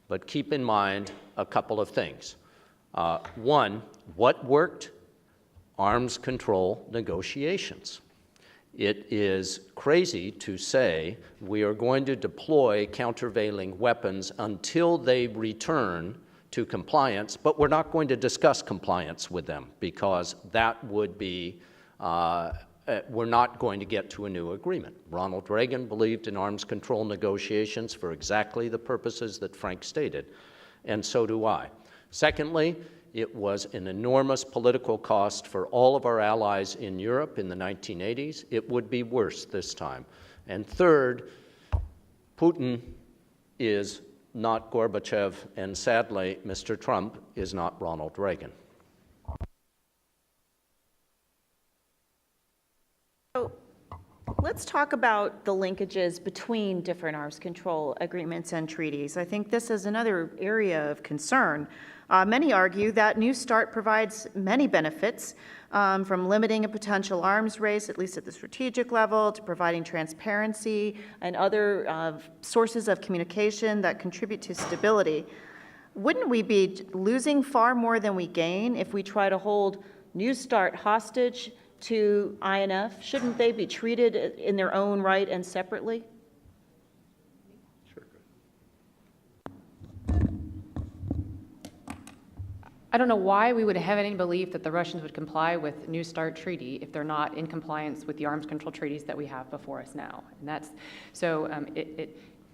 but keep in mind a couple of things. One, what worked? Arms control negotiations. It is crazy to say we are going to deploy countervailing weapons until they return to compliance, but we're not going to discuss compliance with them because that would be we're not going to get to a new agreement. Ronald Reagan believed in arms control negotiations for exactly the purposes that Frank stated, and so do I. Secondly, it was an enormous political cost for all of our allies in Europe in the 1980s. It would be worse this time. And third, Putin is not Gorbachev, and sadly, Mr. Trump is not Ronald Reagan. So let's talk about the linkages between different arms control agreements and treaties. I think this is another area of concern. Many argue that New START provides many benefits, from limiting a potential arms race, at least at the strategic level, to providing transparency and other sources of communication that contribute to stability. Wouldn't we be losing far more than we gain if we try to hold New START hostage to INF? Shouldn't they be treated in their own right and separately? I don't know why we would have any belief that the Russians would comply with New START treaty if they're not in compliance with the arms control treaties that we have before us now. And that's so.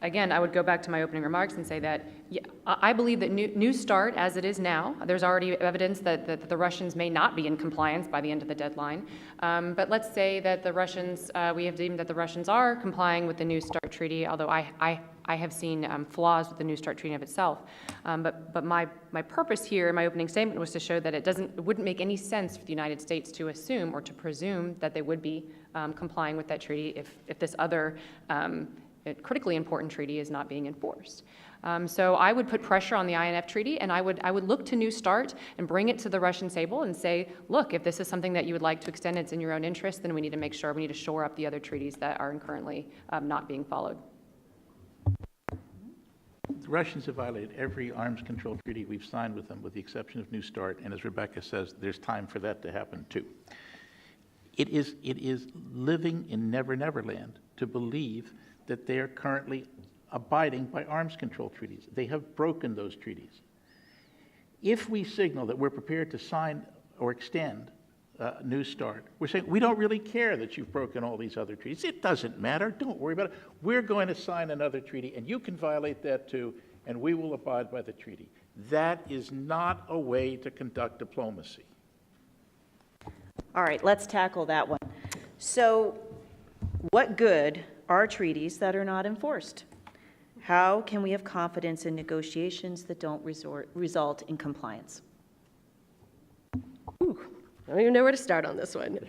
Again, I would go back to my opening remarks and say that I believe that New START, as it is now, there's already evidence that the Russians may not be in compliance by the end of the deadline. But let's say that the Russians, we have deemed that the Russians are complying with the New START treaty, although I I have seen flaws with the New START treaty of itself. But my purpose here in my opening statement was to show that it wouldn't make any sense for the United States to assume or to presume that they would be complying with that treaty if this other critically important treaty is not being enforced. So I would put pressure on the INF treaty, and I would look to New START and bring it to the Russian table and say, look, if this is something that you would like to extend, it's in your own interest, then we need to shore up the other treaties that are currently not being followed. The Russians have violated every arms control treaty we've signed with them, with the exception of New START, and as Rebecca says, there's time for that to happen too. It is living in Never Never Land to believe that they are currently abiding by arms control treaties. They have broken those treaties. If we signal that we're prepared to sign or extend New START, we're saying we don't really care that you've broken all these other treaties. It doesn't matter. Don't worry about it. We're going to sign another treaty, and you can violate that too, and we will abide by the treaty. That is not a way to conduct diplomacy. All right, let's tackle that one. So what good are treaties that are not enforced? How can we have confidence in negotiations that don't result in compliance? Ooh, I don't even know where to start on this one.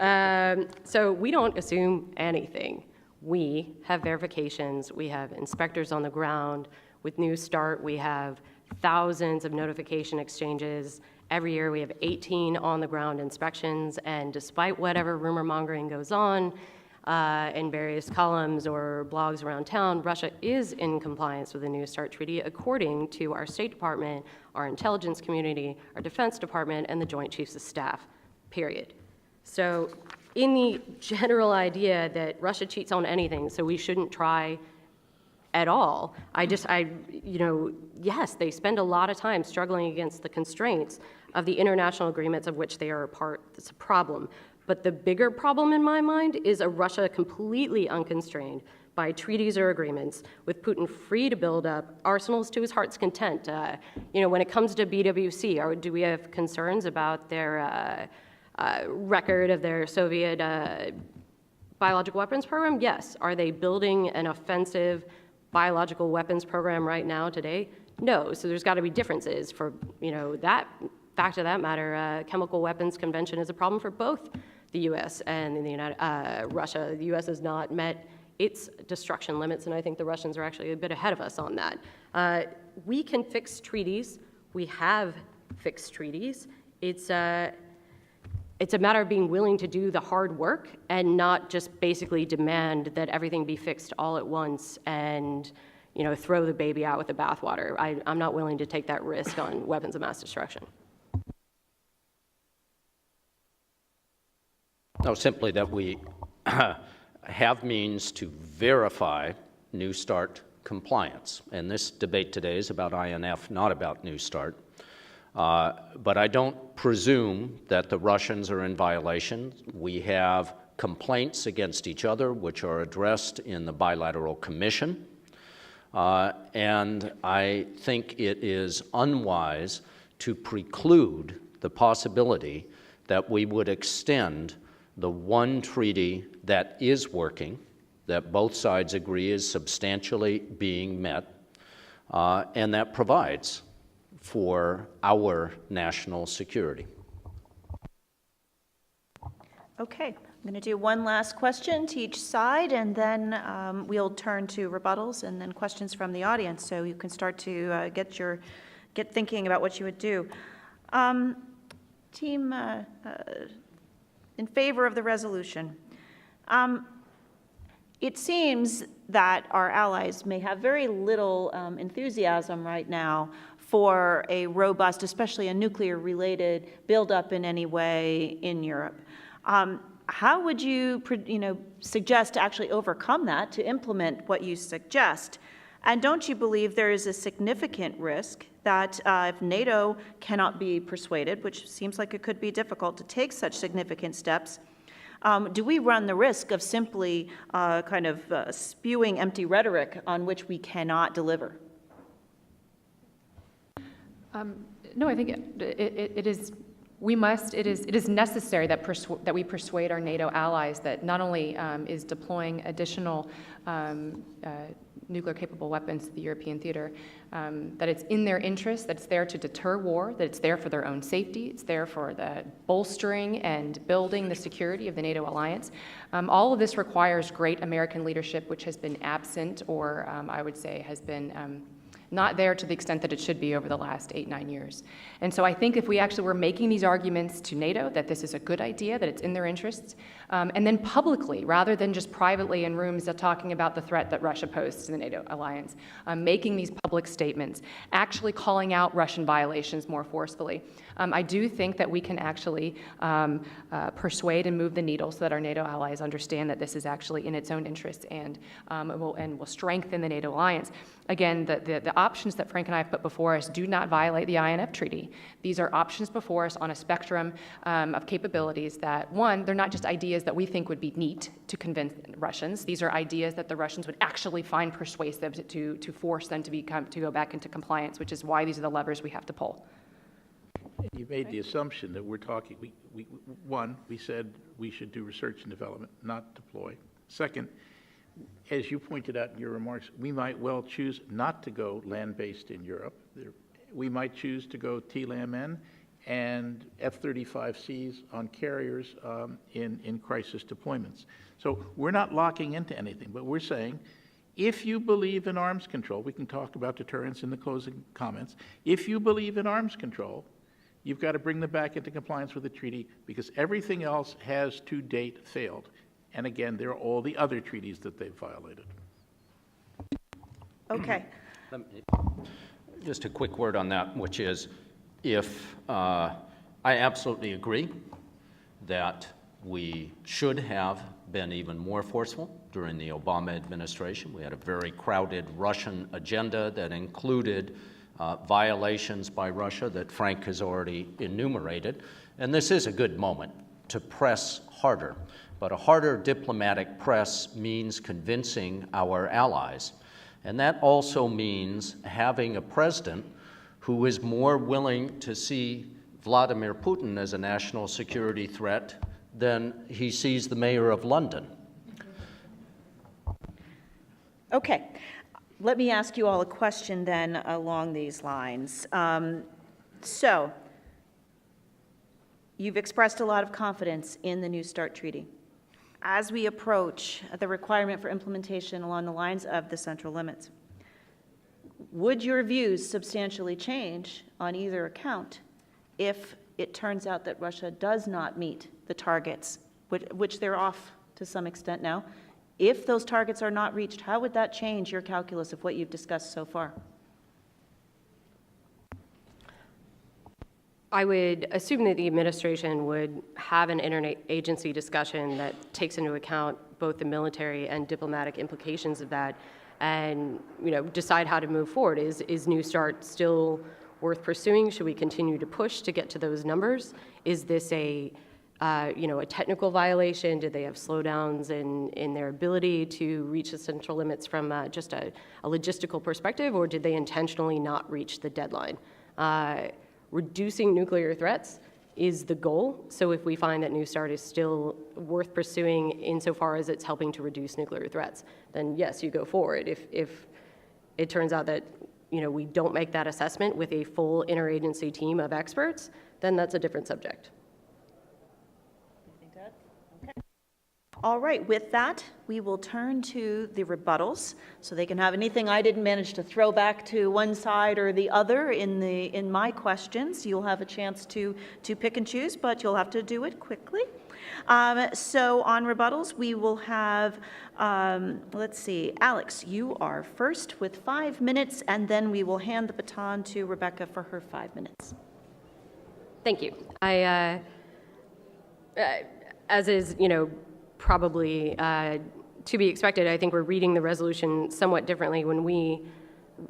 So we don't assume anything. We have verifications. We have inspectors on the ground. With New START, we have thousands of notification exchanges. Every year we have 18 on-the-ground inspections, and despite whatever rumor mongering goes on in various columns or blogs around town, Russia is in compliance with the New START treaty according to our State Department, our intelligence community, our Defense Department, and the Joint Chiefs of Staff, period. So in the general idea that Russia cheats on anything, so we shouldn't try at all, yes, they spend a lot of time struggling against the constraints of the international agreements of which they are a part. That's a problem. But the bigger problem in my mind is a Russia completely unconstrained by treaties or agreements, with Putin free to build up arsenals to his heart's content. When it comes to BWC, do we have concerns about their record of their Soviet biological weapons program? Yes. Are they building an offensive biological weapons program right now today? No. So there's got to be differences for, that fact of that matter. Chemical weapons convention is a problem for both the U.S. and Russia. The U.S. has not met its destruction limits, and I think the Russians are actually a bit ahead of us on that. We can fix treaties. We have fixed treaties. It's a matter of being willing to do the hard work and not just basically demand that everything be fixed all at once and throw the baby out with the bathwater. I'm not willing to take that risk on weapons of mass destruction. No, simply that we have means to verify New START compliance. And this debate today is about INF, not about New START. But I don't presume that the Russians are in violation. We have complaints against each other, which are addressed in the bilateral commission. And I think it is unwise to preclude the possibility that we would extend the one treaty that is working, that both sides agree is substantially being met, and that provides for our national security. Okay, I'm going to do one last question to each side, and then we'll turn to rebuttals and then questions from the audience, so you can start to get thinking about what you would do. Team in favor of the resolution. It seems that our allies may have very little enthusiasm right now for a robust, especially a nuclear-related buildup in any way in Europe. How would you, suggest to actually overcome that, to implement what you suggest? And don't you believe there is a significant risk that if NATO cannot be persuaded, which seems like it could be difficult to take such significant steps, do we run the risk of simply spewing empty rhetoric on which we cannot deliver? No, I think it is. It is necessary that we persuade our NATO allies that not only is deploying additional nuclear-capable weapons to the European theater, that it's in their interest, that it's there to deter war, that it's there for their own safety, it's there for the bolstering and building the security of the NATO alliance. All of this requires great American leadership, which has been absent, or I would say has been not there to the extent that it should be over the last 8-9 years. And so I think if we actually were making these arguments to NATO that this is a good idea, that it's in their interests, and then publicly, rather than just privately in rooms talking about the threat that Russia posed to the NATO alliance, making these public statements, actually calling out Russian violations more forcefully, I do think that we can actually persuade and move the needle so that our NATO allies understand that this is actually in its own interests and will strengthen the NATO alliance. Again, the options that Frank and I have put before us do not violate the INF Treaty. These are options before us on a spectrum of capabilities that, one, they're not just ideas that we think would be neat to convince Russians. These are ideas that the Russians would actually find persuasive to force them to go back into compliance, which is why these are the levers we have to pull. You made the assumption that we're talking, we said we should do research and development, not deploy. Second, as you pointed out in your remarks, we might well choose not to go land-based in Europe. We might choose to go TLAM-N and F-35Cs on carriers in crisis deployments. So we're not locking into anything, but we're saying, if you believe in arms control, we can talk about deterrence in the closing comments, if you believe in arms control, you've got to bring them back into compliance with the treaty because everything else has to date failed. And again, there are all the other treaties that they've violated. Okay. Just a quick word on that, which is if I absolutely agree that we should have been even more forceful during the Obama administration. We had a very crowded Russian agenda that included violations by Russia that Frank has already enumerated. And this is a good moment to press harder. But a harder diplomatic press means convincing our allies. And that also means having a president who is more willing to see Vladimir Putin as a national security threat than he sees the mayor of London. Okay. Let me ask you all a question then along these lines. So, you've expressed a lot of confidence in the New START Treaty. As we approach the requirement for implementation along the lines of the central limits, would your views substantially change on either account if it turns out that Russia does not meet the targets, which they're off to some extent now? If those targets are not reached, how would that change your calculus of what you've discussed so far? I would assume that the administration would have an interagency discussion that takes into account both the military and diplomatic implications of that and, decide how to move forward. Is New START still worth pursuing? Should we continue to push to get to those numbers? Is this a technical violation? Did they have slowdowns in their ability to reach the central limits from just a logistical perspective, or did they intentionally not reach the deadline? Reducing nuclear threats is the goal. So if we find that New START is still worth pursuing insofar as it's helping to reduce nuclear threats, then yes, you go forward. If it turns out that we don't make that assessment with a full interagency team of experts, then that's a different subject. All right, with that, we will turn to the rebuttals, so they can have anything I didn't manage to throw back to one side or the other in my questions. You'll have a chance to pick and choose, but you'll have to do it quickly. So on rebuttals, we will have, let's see, Alex, you are first with 5 minutes, and then we will hand the baton to Rebecca for her 5 minutes. Thank you. As is, probably to be expected, I think we're reading the resolution somewhat differently. When we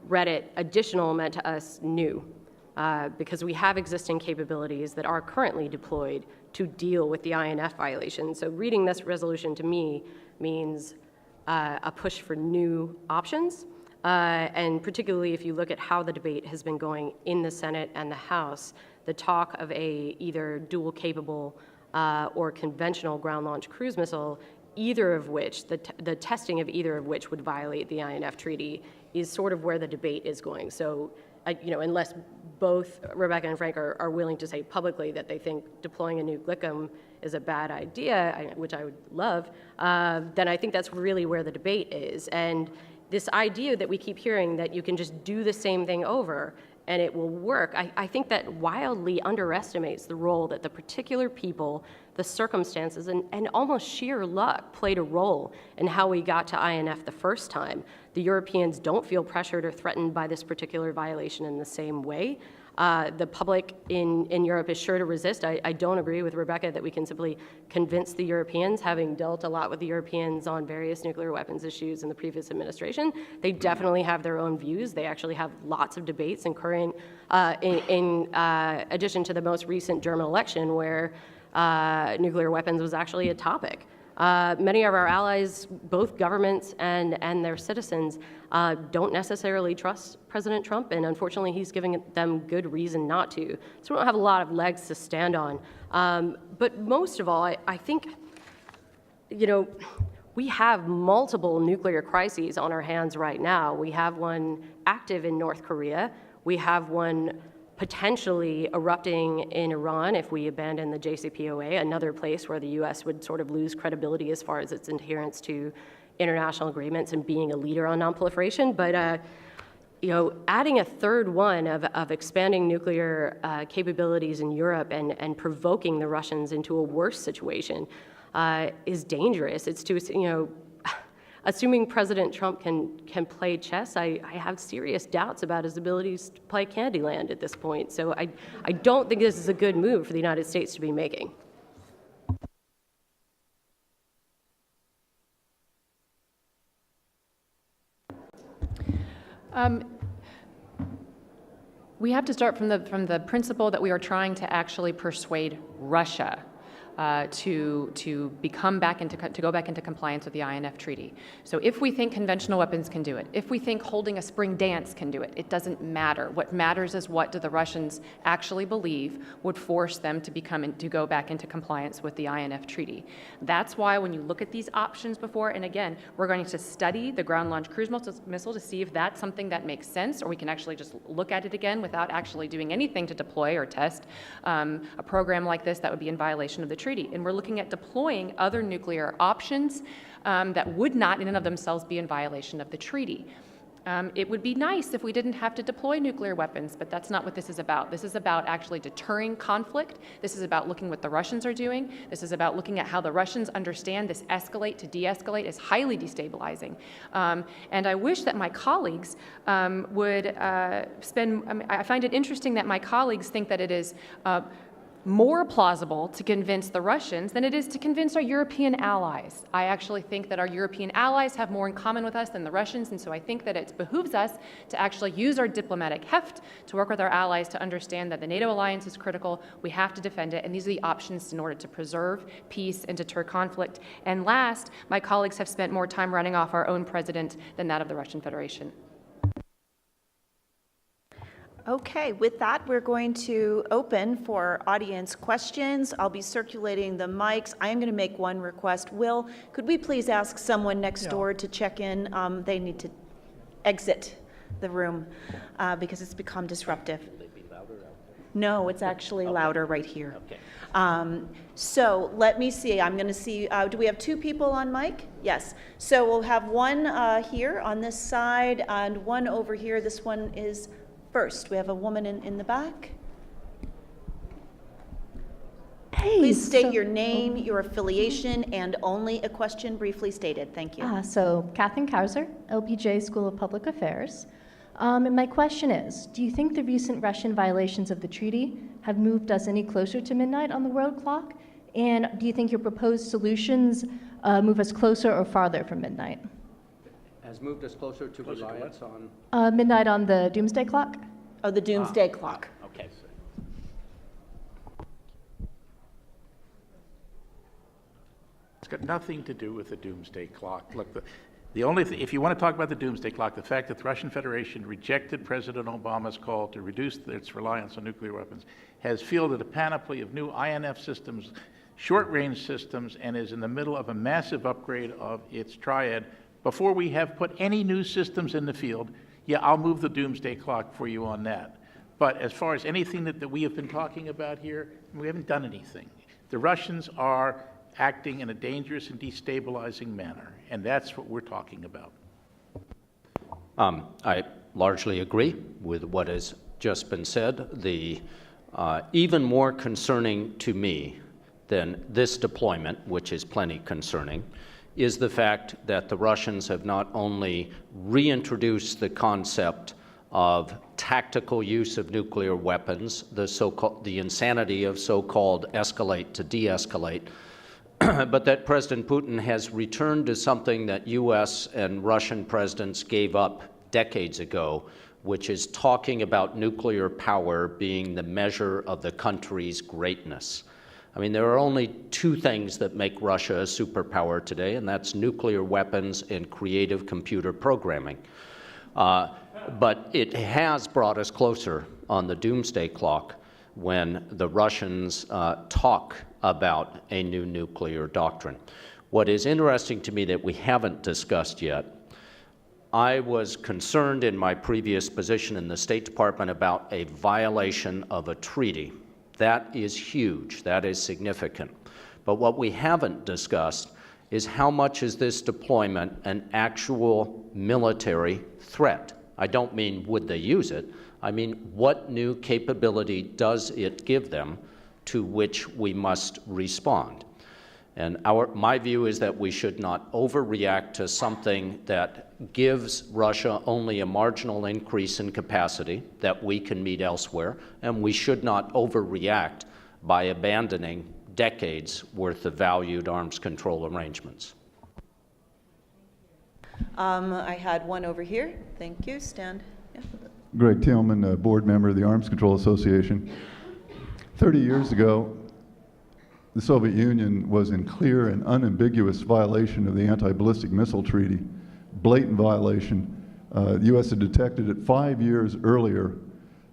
read it, additional meant to us new, because we have existing capabilities that are currently deployed to deal with the INF violation. So reading this resolution to me means a push for new options, and particularly if you look at how the debate has been going in the Senate and the House, the talk of a either dual capable or conventional ground-launched cruise missile either of which, the testing of either of which would violate the INF Treaty is sort of where the debate is going. So, unless both Rebecca and Frank are willing to say publicly that they think deploying a nuke LICM is a bad idea, which I would love, then I think that's really where the debate is. And this idea that we keep hearing that you can just do the same thing over and it will work, I think that wildly underestimates the role that the particular people, the circumstances, and almost sheer luck played a role in how we got to INF the first time. The Europeans don't feel pressured or threatened by this particular violation in the same way. The public in Europe is sure to resist. I don't agree with Rebecca that we can simply convince the Europeans, having dealt a lot with the Europeans on various nuclear weapons issues in the previous administration. They definitely have their own views. They actually have lots of debates in addition to the most recent German election where nuclear weapons was actually a topic. Many of our allies, both governments and their citizens, don't necessarily trust President Trump, and unfortunately he's giving them good reason not to. So we don't have a lot of legs to stand on. But most of all, I think, we have multiple nuclear crises on our hands right now. We have one active in North Korea. We have one potentially erupting in Iran if we abandon the JCPOA, another place where the U.S. would sort of lose credibility as far as its adherence to international agreements and being a leader on nonproliferation. But adding a third one of expanding nuclear capabilities in Europe and provoking the Russians into a worse situation is dangerous. It's to, assuming President Trump can play chess, I have serious doubts about his abilities to play Candyland at this point. So I don't think this is a good move for the United States to be making. We have to start from the principle that we are trying to actually persuade Russia to go back into compliance with the INF Treaty. So if we think conventional weapons can do it, if we think holding a spring dance can do it, it doesn't matter. What matters is what do the Russians actually believe would force them to go back into compliance with the INF Treaty. That's why when you look at these options before, and again, we're going to study the ground-launched cruise missile to see if that's something that makes sense, or we can actually just look at it again without actually doing anything to deploy or test a program like this that would be in violation of the treaty. And we're looking at deploying other nuclear options that would not in and of themselves be in violation of the treaty. It would be nice if we didn't have to deploy nuclear weapons, but that's not what this is about. This is about actually deterring conflict. This is about looking what the Russians are doing. This is about looking at how the Russians understand this escalate to de-escalate is highly destabilizing. And I wish that my colleagues would I find it interesting that my colleagues think that it is more plausible to convince the Russians than it is to convince our European allies. I actually think that our European allies have more in common with us than the Russians, and so I think that it behooves us to actually use our diplomatic heft to work with our allies to understand that the NATO alliance is critical, we have to defend it, and these are the options in order to preserve peace and deter conflict. And last, my colleagues have spent more time running off our own president than that of the Russian Federation. Okay, with that, we're going to open for audience questions. I'll be circulating the mics. I am going to make one request. Will, could we please ask someone next door to check in? They need to exit the room because it's become disruptive. Will they be louder out there? No, it's actually louder right here. Okay. So let me see. I'm going to see, do we have two people on mic? Yes. So we'll have one here on this side and one over here. This one is first. We have a woman in the back. Hey, Please state your name, your affiliation, and only a question briefly stated. Thank you. So Katherine Kauser, LPJ School of Public Affairs. And my question is, do you think the recent Russian violations of the treaty have moved us any closer to midnight on the world clock? And do you think your proposed solutions move us closer or farther from midnight? Has moved us closer to reliance on... Midnight on the doomsday clock? Oh, the doomsday clock. Okay. It's got nothing to do with the doomsday clock. Look, the only thing, if you want to talk about the doomsday clock, the fact that the Russian Federation rejected President Obama's call to reduce its reliance on nuclear weapons has fielded a panoply of new INF systems short-range systems and is in the middle of a massive upgrade of its triad. Before we have put any new systems in the field, yeah, I'll move the doomsday clock for you on that. But as far as anything that we have been talking about here, we haven't done anything. The Russians are acting in a dangerous and destabilizing manner, and that's what we're talking about. I largely agree with what has just been said. The even more concerning to me than this deployment, which is plenty concerning, is the fact that the Russians have not only reintroduced the concept of tactical use of nuclear weapons, the insanity of so-called escalate to de-escalate, but that President Putin has returned to something that U.S. and Russian presidents gave up decades ago, which is talking about nuclear power being the measure of the country's greatness. I mean, there are only two things that make Russia a superpower today, and that's nuclear weapons and creative computer programming. But it has brought us closer on the doomsday clock when the Russians talk about a new nuclear doctrine. What is interesting to me that we haven't discussed yet, I was concerned in my previous position in the State Department about a violation of a treaty. That is huge. That is significant. But what we haven't discussed is how much is this deployment an actual military threat? I don't mean would they use it. I mean, what new capability does it give them to which we must respond? And my view is that we should not overreact to something that gives Russia only a marginal increase in capacity that we can meet elsewhere, and we should not overreact by abandoning decades worth of valued arms control arrangements. I had one over here. Thank you. Stand. Yeah. Greg Tillman, a board member of the Arms Control Association. 30 years ago, the Soviet Union was in clear and unambiguous violation of the Anti-Ballistic Missile Treaty, blatant violation. The U.S. had detected it 5 years earlier.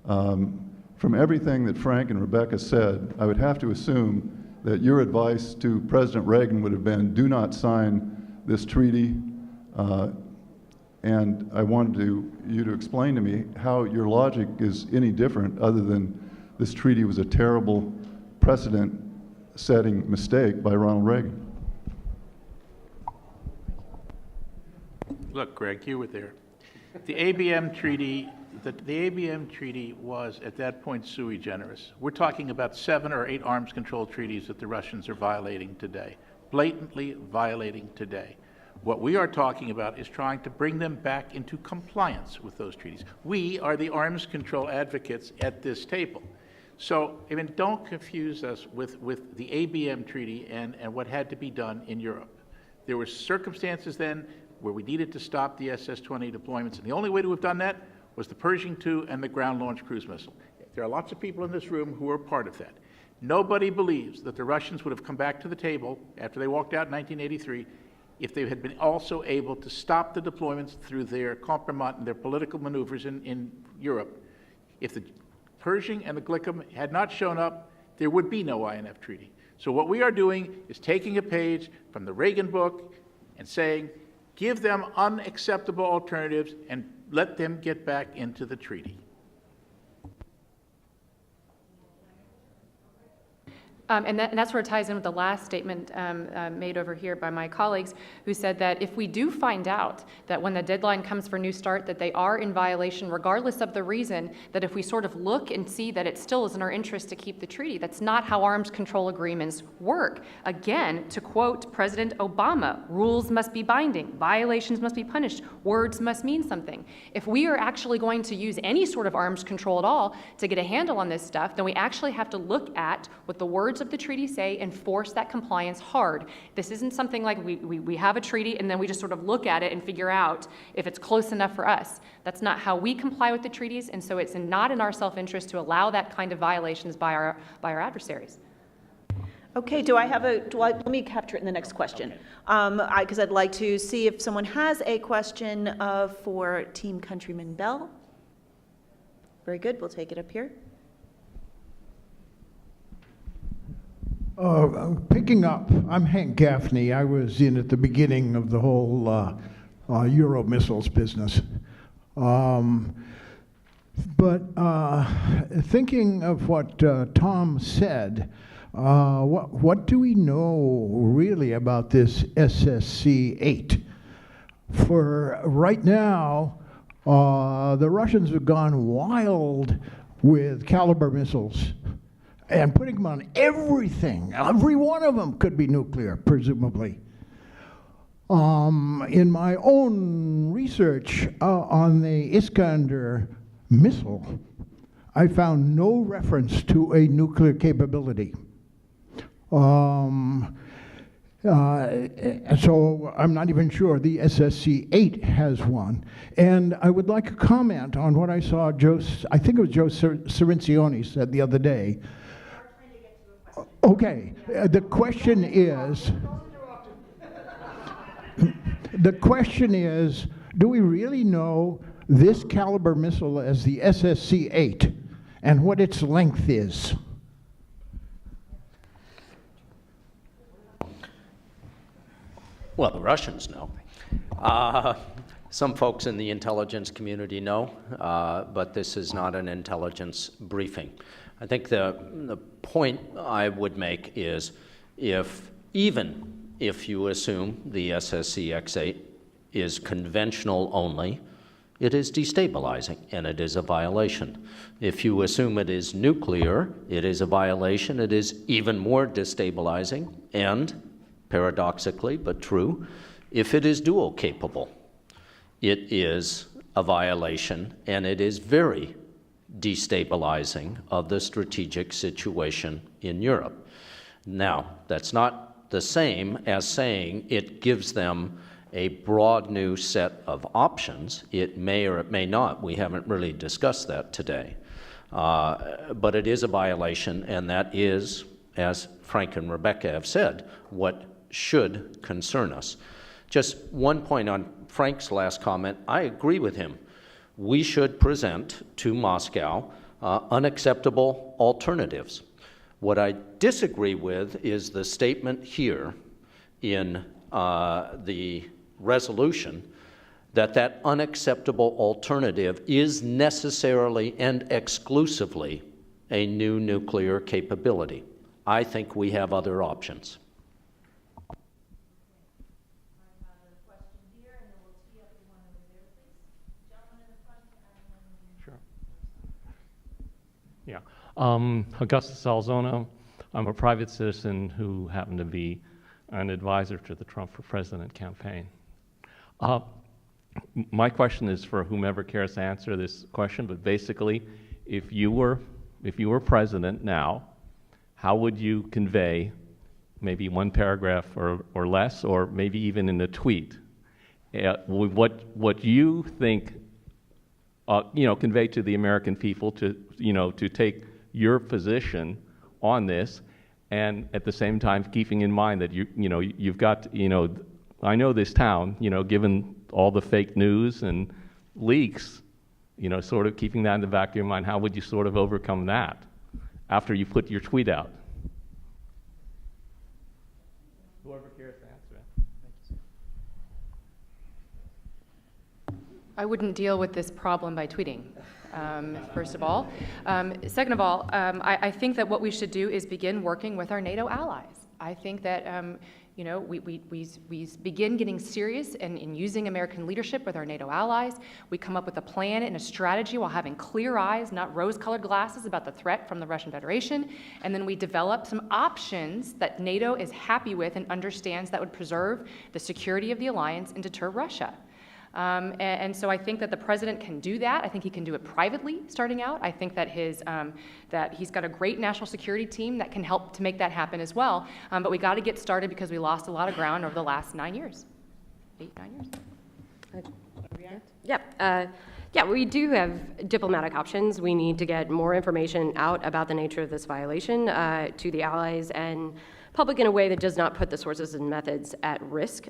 From everything that Frank and Rebecca said, I would have to assume that your advice to President Reagan would have been, do not sign this treaty. And I wanted you to explain to me how your logic is any different other than this treaty was a terrible precedent-setting mistake by Ronald Reagan. Look, Greg, you were there. The ABM treaty, the ABM treaty was at that point sui generis. We're talking about 7 or 8 arms control treaties that the Russians are violating today, blatantly violating today. What we are talking about is trying to bring them back into compliance with those treaties. We are the arms control advocates at this table. So, I mean, don't confuse us with the ABM treaty and what had to be done in Europe. There were circumstances then where we needed to stop the SS-20 deployments, and the only way to have done that was the Pershing II and the ground-launched cruise missile. There are lots of people in this room who are part of that. Nobody believes that the Russians would have come back to the table after they walked out in 1983 if they had been also able to stop the deployments through their compromise and their political maneuvers in Europe. If the Pershing and the Glickam had not shown up, there would be no INF treaty. So what we are doing is taking a page from the Reagan book and saying, give them unacceptable alternatives and let them get back into the treaty. And that's where it ties in with the last statement made over here by my colleagues, who said that if we do find out that when the deadline comes for New START that they are in violation, regardless of the reason, that if we sort of look and see that it still is in our interest to keep the treaty, that's not how arms control agreements work. Again, to quote President Obama, rules must be binding, violations must be punished, words must mean something. If we are actually going to use any sort of arms control at all to get a handle on this stuff, then we actually have to look at what the words of the treaty say and force that compliance hard. This isn't something like we have a treaty and then we just sort of look at it and figure out if it's close enough for us. That's not how we comply with the treaties, and so it's not in our self-interest to allow that kind of violations by our adversaries. Okay, let me capture it in the next question. Because I'd like to see if someone has a question for Team Countryman Bell. Very good, we'll take it up here. Picking up, I'm Hank Gaffney. I was in at the beginning of the whole Euro missiles business. But thinking of what Tom said, what do we know really about this SSC-8? For right now, the Russians have gone wild with caliber missiles and putting them on everything. Every one of them could be nuclear, presumably. In my own research on the Iskander missile, I found no reference to a nuclear capability. So I'm not even sure the SSC-8 has one. And I would like a comment on what I saw I think it was Joe Cirincione said the other day. Okay, the question is, do we really know this caliber missile as the SSC-8 and what its length is? Well, the Russians know. Some folks in the intelligence community know, but this is not an intelligence briefing. I think the point I would make is even if you assume the SSC-X8 is conventional only, it is destabilizing and it is a violation. If you assume it is nuclear, it is a violation, it is even more destabilizing, and paradoxically but true, if it is dual capable, it is a violation and it is very destabilizing of the strategic situation in Europe. Now, that's not the same as saying it gives them a broad new set of options. It may or it may not. We haven't really discussed that today. But it is a violation, and that is, as Frank and Rebecca have said, what should concern us. Just one point on Frank's last comment. I agree with him. We should present to Moscow unacceptable alternatives. What I disagree with is the statement here in the resolution that unacceptable alternative is necessarily and exclusively a new nuclear capability. I think we have other options. Yeah. Augustus Salzona. I'm a private citizen who happened to be an advisor to the Trump for President campaign. My question is for whomever cares to answer this question, but basically, if you were president now, how would you convey, maybe one paragraph or less, or maybe even in a tweet, what you think convey to the American people to take your position on this, and at the same time keeping in mind that you've got, I know this town, given all the fake news and leaks, sort of keeping that in the back of your mind, how would you sort of overcome that after you put your tweet out? Whoever cares to answer it. I wouldn't deal with this problem by tweeting, first of all. Second of all, I think that what we should do is begin working with our NATO allies. I think that we begin getting serious in using American leadership with our NATO allies. We come up with a plan and a strategy while having clear eyes, not rose-colored glasses about the threat from the Russian Federation. And then we develop some options that NATO is happy with and understands that would preserve the security of the alliance and deter Russia. And so I think that the president can do that. I think he can do it privately starting out. I think that that he's got a great national security team that can help to make that happen as well. But we got to get started because we lost a lot of ground over the last 9 years. 8, 9 years? Yeah, we do have diplomatic options. We need to get more information out about the nature of this violation to the allies and public in a way that does not put the sources and methods at risk.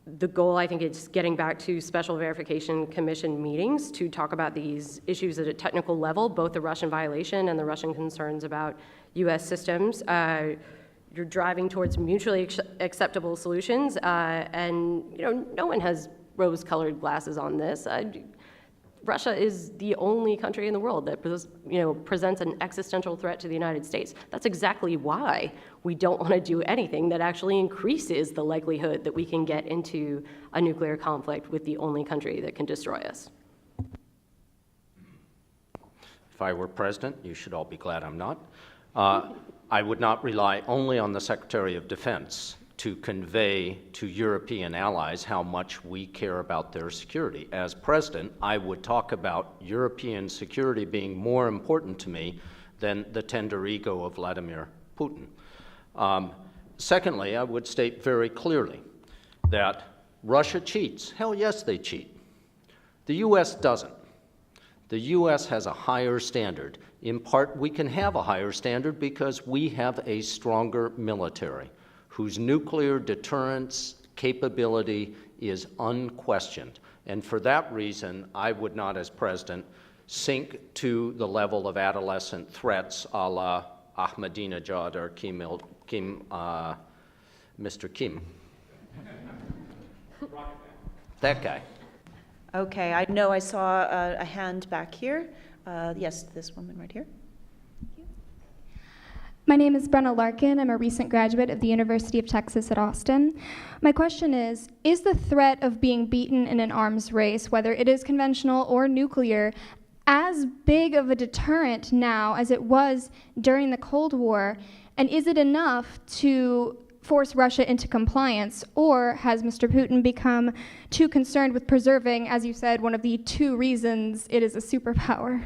The goal, I think, is getting back to Special Verification Commission meetings to talk about these issues at a technical level, both the Russian violation and the Russian concerns about U.S. systems. You're driving towards mutually acceptable solutions, and no one has rose-colored glasses on this. Russia is the only country in the world that presents an existential threat to the United States. That's exactly why we don't want to do anything that actually increases the likelihood that we can get into a nuclear conflict with the only country that can destroy us. If I were president, you should all be glad I'm not. I would not rely only on the Secretary of Defense to convey to European allies how much we care about their security. As president, I would talk about European security being more important to me than the tender ego of Vladimir Putin. Secondly, I would state very clearly that Russia cheats. Hell yes, they cheat. The U.S. doesn't. The U.S. has a higher standard. In part, we can have a higher standard because we have a stronger military whose nuclear deterrence capability is unquestioned. And for that reason, I would not, as president, sink to the level of adolescent threats a la Ahmadinejad or Mr. Kim. That guy. Okay, I know I saw a hand back here. Yes, this woman right here. My name is Brenna Larkin. I'm a recent graduate of the University of Texas at Austin. My question is the threat of being beaten in an arms race, whether it is conventional or nuclear, as big of a deterrent now as it was during the Cold War? And is it enough to force Russia into compliance, or has Mr. Putin become too concerned with preserving, as you said, one of the two reasons it is a superpower?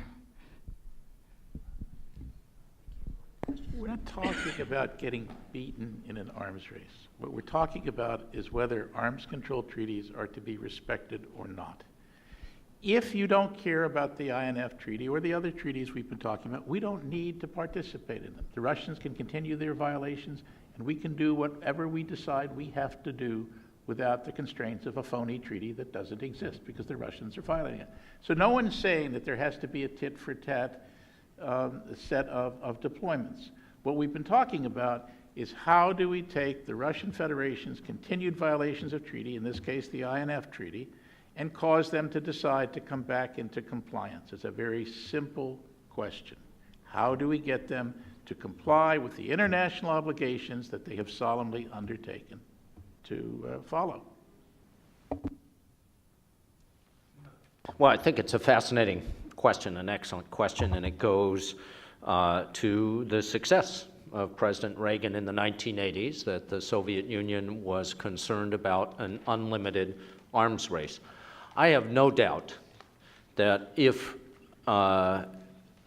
We're not talking about getting beaten in an arms race. What we're talking about is whether arms control treaties are to be respected or not. If you don't care about the INF treaty or the other treaties we've been talking about, we don't need to participate in them. The Russians can continue their violations, and we can do whatever we decide we have to do without the constraints of a phony treaty that doesn't exist because the Russians are violating it. So no one's saying that there has to be a tit-for-tat set of deployments. What we've been talking about is how do we take the Russian Federation's continued violations of treaty, in this case the INF treaty, and cause them to decide to come back into compliance. It's a very simple question. How do we get them to comply with the international obligations that they have solemnly undertaken to follow? Well, I think it's a fascinating question, an excellent question, and it goes to the success of President Reagan in the 1980s, that the Soviet Union was concerned about an unlimited arms race. I have no doubt that if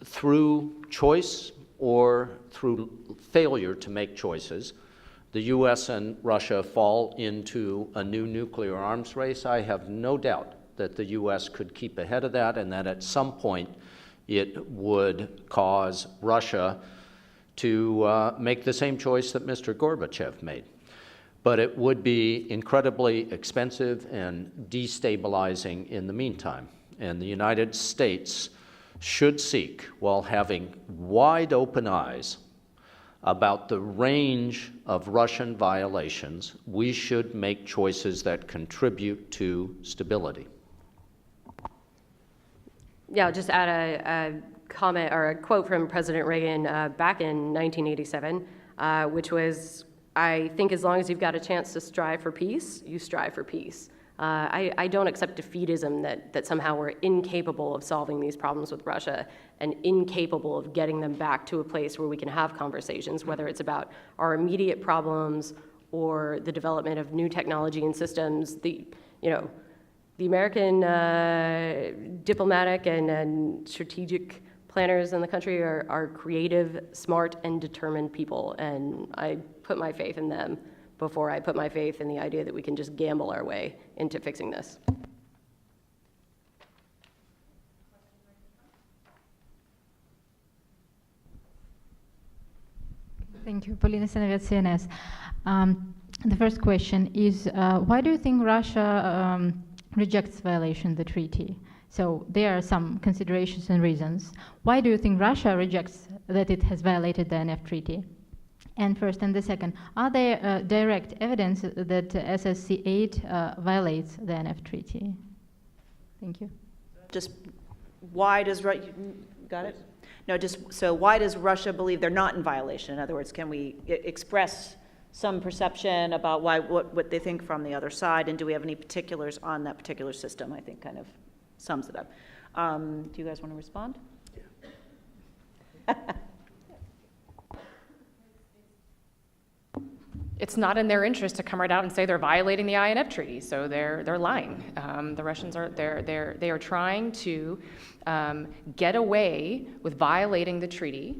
through choice or through failure to make choices, the U.S. and Russia fall into a new nuclear arms race, I have no doubt that the U.S. could keep ahead of that, and that at some point it would cause Russia to make the same choice that Mr. Gorbachev made. But it would be incredibly expensive and destabilizing in the meantime. And the United States should seek, while having wide open eyes about the range of Russian violations, we should make choices that contribute to stability. Yeah, I'll just add a comment or a quote from President Reagan back in 1987, which was, I think as long as you've got a chance to strive for peace, you strive for peace. I don't accept defeatism that somehow we're incapable of solving these problems with Russia and incapable of getting them back to a place where we can have conversations, whether it's about our immediate problems or the development of new technology and systems. The American diplomatic and strategic planners in the country are creative, smart, and determined people, and I put my faith in them before I put my faith in the idea that we can just gamble our way into fixing this. Thank you, Paulina Senegal, CNS. The first question is, why do you think Russia rejects violation of the treaty? So there are some considerations and reasons. Why do you think Russia rejects that it has violated the INF treaty? And first, and the second, are there direct evidence that SSC 8 violates the INF treaty? Thank you. Just why does Russia, got it? No, just, so why does Russia believe they're not in violation? In other words, can we express some perception about what they think from the other side, and do we have any particulars on that particular system? I think kind of sums it up. Do you guys want to respond? Yeah. It's not in their interest to come right out and say they're violating the INF treaty, so they're lying. The Russians are they are trying to get away with violating the treaty,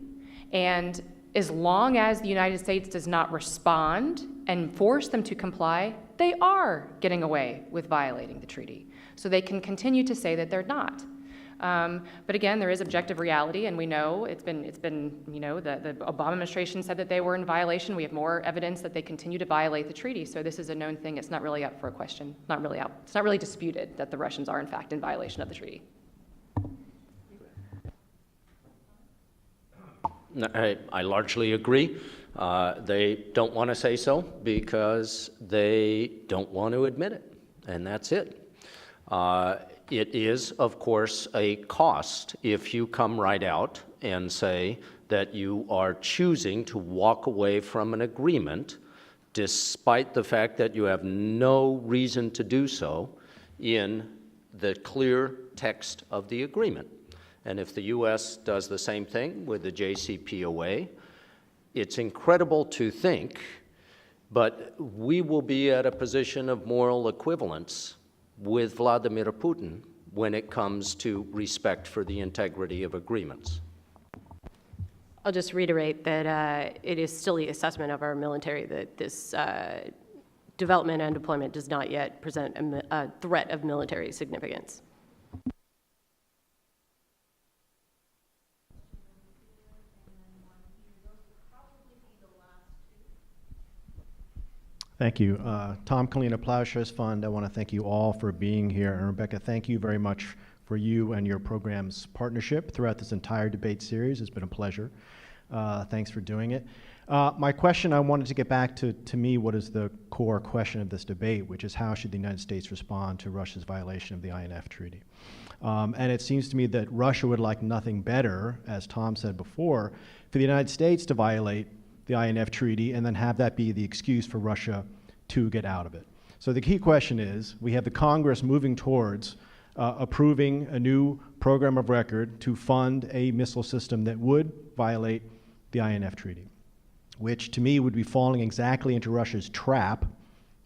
and as long as the United States does not respond and force them to comply, they are getting away with violating the treaty. So they can continue to say that they're not. But again, there is objective reality, and we know it's been the Obama administration said that they were in violation. We have more evidence that they continue to violate the treaty. So this is a known thing. It's not really up for a question. It's not really disputed that the Russians are in fact in violation of the treaty. I largely agree. They don't want to say so because they don't want to admit it, and that's it. It is, of course, a cost if you come right out and say that you are choosing to walk away from an agreement despite the fact that you have no reason to do so in the clear text of the agreement. And if the U.S. does the same thing with the JCPOA, it's incredible to think, but we will be at a position of moral equivalence with Vladimir Putin when it comes to respect for the integrity of agreements. I'll just reiterate that it is still the assessment of our military that this development and deployment does not yet present a threat of military significance. Thank you. Tom Kalina, Ploughshares Fund. I want to thank you all for being here. And Rebecca, thank you very much for you and your program's partnership throughout this entire debate series. It's been a pleasure. Thanks for doing it. My question, I wanted to get back to me, what is the core question of this debate, which is how should the United States respond to Russia's violation of the INF Treaty? And it seems to me that Russia would like nothing better, as Tom said before, for the United States to violate the INF Treaty and then have that be the excuse for Russia to get out of it. So the key question is, we have the Congress moving towards approving a new program of record to fund a missile system that would violate the INF Treaty, which to me would be falling exactly into Russia's trap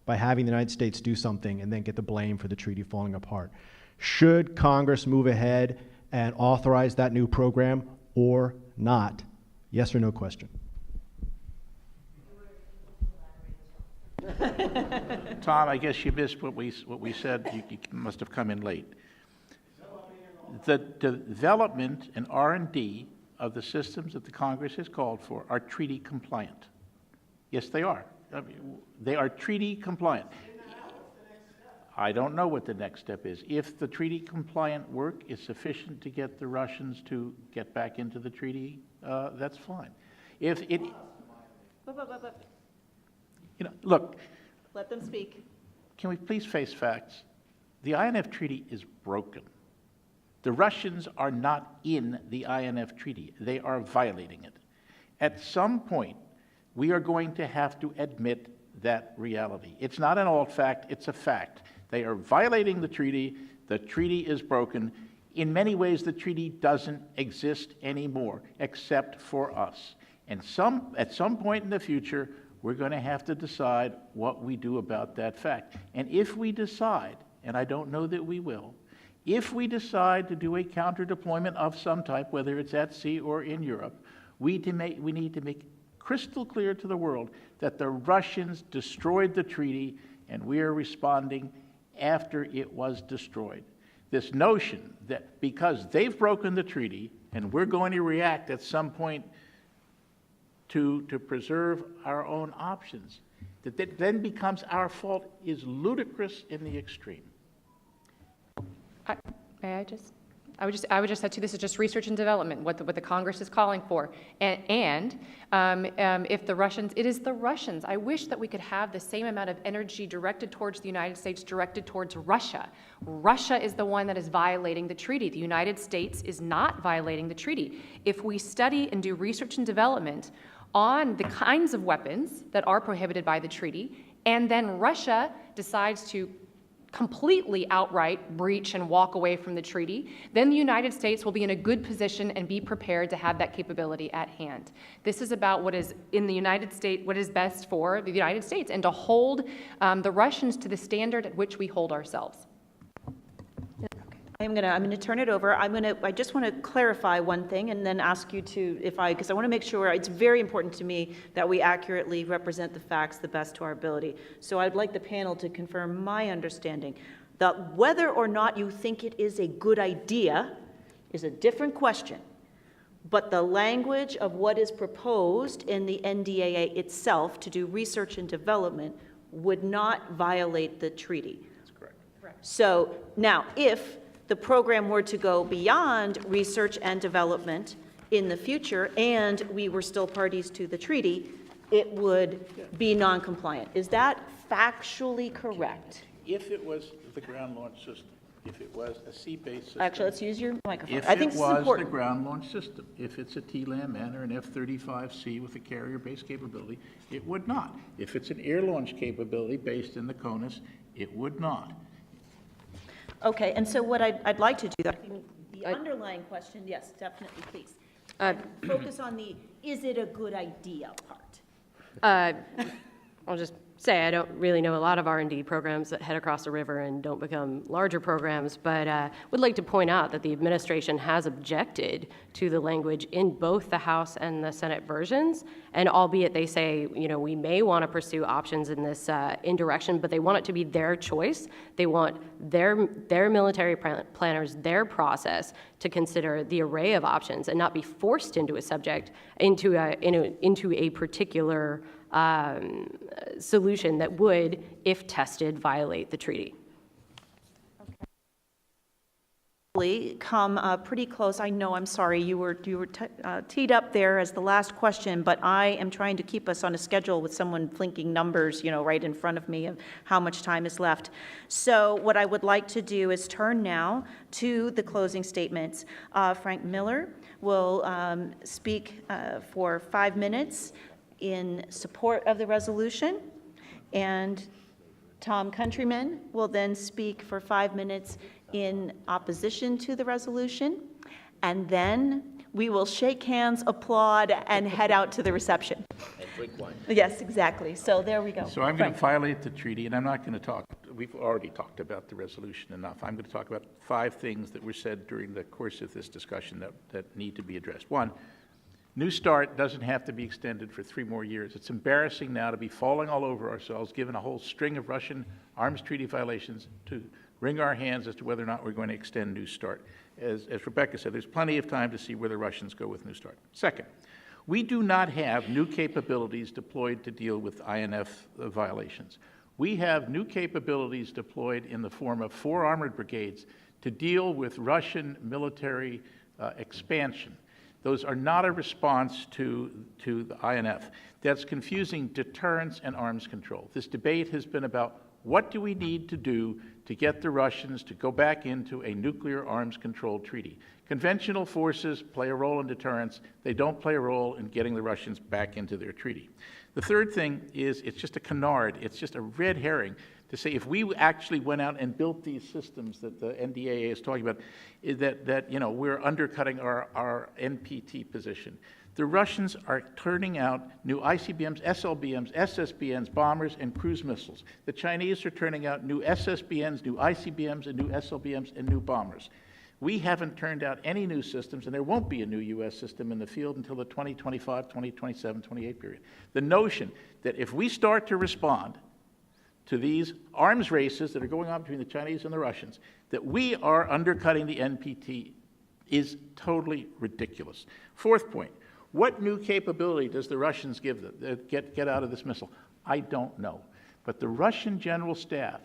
by having the United States do something and then get the blame for the treaty falling apart. Should Congress move ahead and authorize that new program or not? Yes or no question. Tom, I guess you missed what we said. You must have come in late. The development and R&D of the systems that the Congress has called for are treaty compliant. Yes, they are. I mean, they are treaty compliant. I don't know what the next step is. If the treaty compliant work is sufficient to get the Russians to get back into the treaty, that's fine. If it, you know, look. Let them speak. Can we please face facts? The INF Treaty is broken. The Russians are not in the INF Treaty. They are violating it. At some point, we are going to have to admit that reality. It's not an old fact, it's a fact. They are violating the treaty. The treaty is broken. In many ways, the treaty doesn't exist anymore, except for us. And at some point in the future, we're going to have to decide what we do about that fact. And if we decide, and I don't know that we will, if we decide to do a counter-deployment of some type, whether it's at sea or in Europe, we need to make crystal clear to the world that the Russians destroyed the treaty and we are responding after it was destroyed. This notion that because they've broken the treaty and we're going to react at some point to preserve our own options that then becomes our fault is ludicrous in the extreme. May I just? I would just add to this is just research and development, what the Congress is calling for. And if the Russians, it is the Russians. I wish that we could have the same amount of energy directed towards the United States, directed towards Russia. Russia is the one that is violating the treaty. The United States is not violating the treaty. If we study and do research and development on the kinds of weapons that are prohibited by the treaty, and then Russia decides to completely outright breach and walk away from the treaty, then the United States will be in a good position and be prepared to have that capability at hand. This is about what is in the United States, what is best for the United States, and to hold the Russians to the standard at which we hold ourselves. I'm going to turn it over. I just want to clarify one thing and then ask you to, because I want to make sure, it's very important to me that we accurately represent the facts the best to our ability. So I'd like the panel to confirm my understanding that whether or not you think it is a good idea is a different question. But the language of what is proposed in the NDAA itself to do research and development would not violate the treaty. That's correct. So now, if the program were to go beyond research and development in the future, and we were still parties to the treaty, it would be non-compliant. Is that factually correct? If it was the ground launch system, if it was a sea-based system. Actually, let's use your microphone. If I think it this is was the important. ground launch system, if it's a TLAM-N or an F-35C with a carrier-based capability, it would not. If it's an air launch capability based in the CONUS, it would not. Okay, and so what I'd like to do, the underlying question, yes, definitely, please. Focus on the, is it a good idea part? I'll just say I don't really know a lot of R&D programs that head across the river and don't become larger programs, but would like to point out that the administration has objected to the language in both the House and the Senate versions, and albeit they say, we may want to pursue options in this indirection, but they want it to be their choice. They want their military planners, their process, to consider the array of options and not be forced into a particular solution that would, if tested, violate the treaty. Come pretty close. I know, I'm sorry, you were teed up there as the last question, but I am trying to keep us on a schedule with someone flinking numbers, right in front of me of how much time is left. So what I would like to do is turn now to the closing statements. Frank Miller will speak for 5 minutes in support of the resolution, and Tom Countryman will then speak for 5 minutes in opposition to the resolution, and then we will shake hands, applaud, and head out to the reception. And drink wine. Yes, exactly. So there we go. So I'm going to violate the treaty, and I'm not going to talk. We've already talked about the resolution enough. I'm going to talk about 5 things that were said during the course of this discussion that need to be addressed. One, New START doesn't have to be extended for 3 more years. It's embarrassing now to be falling all over ourselves, given a whole string of Russian arms treaty violations, to wring our hands as to whether or not we're going to extend New START. As Rebecca said, there's plenty of time to see where the Russians go with New START. Second, we do not have new capabilities deployed to deal with INF violations. We have new capabilities deployed in the form of 4 armored brigades to deal with Russian military expansion. Those are not a response to the INF. That's confusing deterrence and arms control. This debate has been about what do we need to do to get the Russians to go back into a nuclear arms control treaty. Conventional forces play a role in deterrence. They don't play a role in getting the Russians back into their treaty. The third thing is it's just a canard. It's just a red herring to say if we actually went out and built these systems that the NDAA is talking about, that we're undercutting our NPT position. The Russians are turning out new ICBMs, SLBMs, SSBNs, bombers, and cruise missiles. The Chinese are turning out new SSBNs, new ICBMs, and new SLBMs, and new bombers. We haven't turned out any new systems, and there won't be a new U.S. system in the field until the 2025, 2027, 28 period. The notion that if we start to respond to these arms races that are going on between the Chinese and the Russians, that we are undercutting the NPT is totally ridiculous. Fourth point, what new capability does the Russians give them, get out of this missile? I don't know. But the Russian General Staff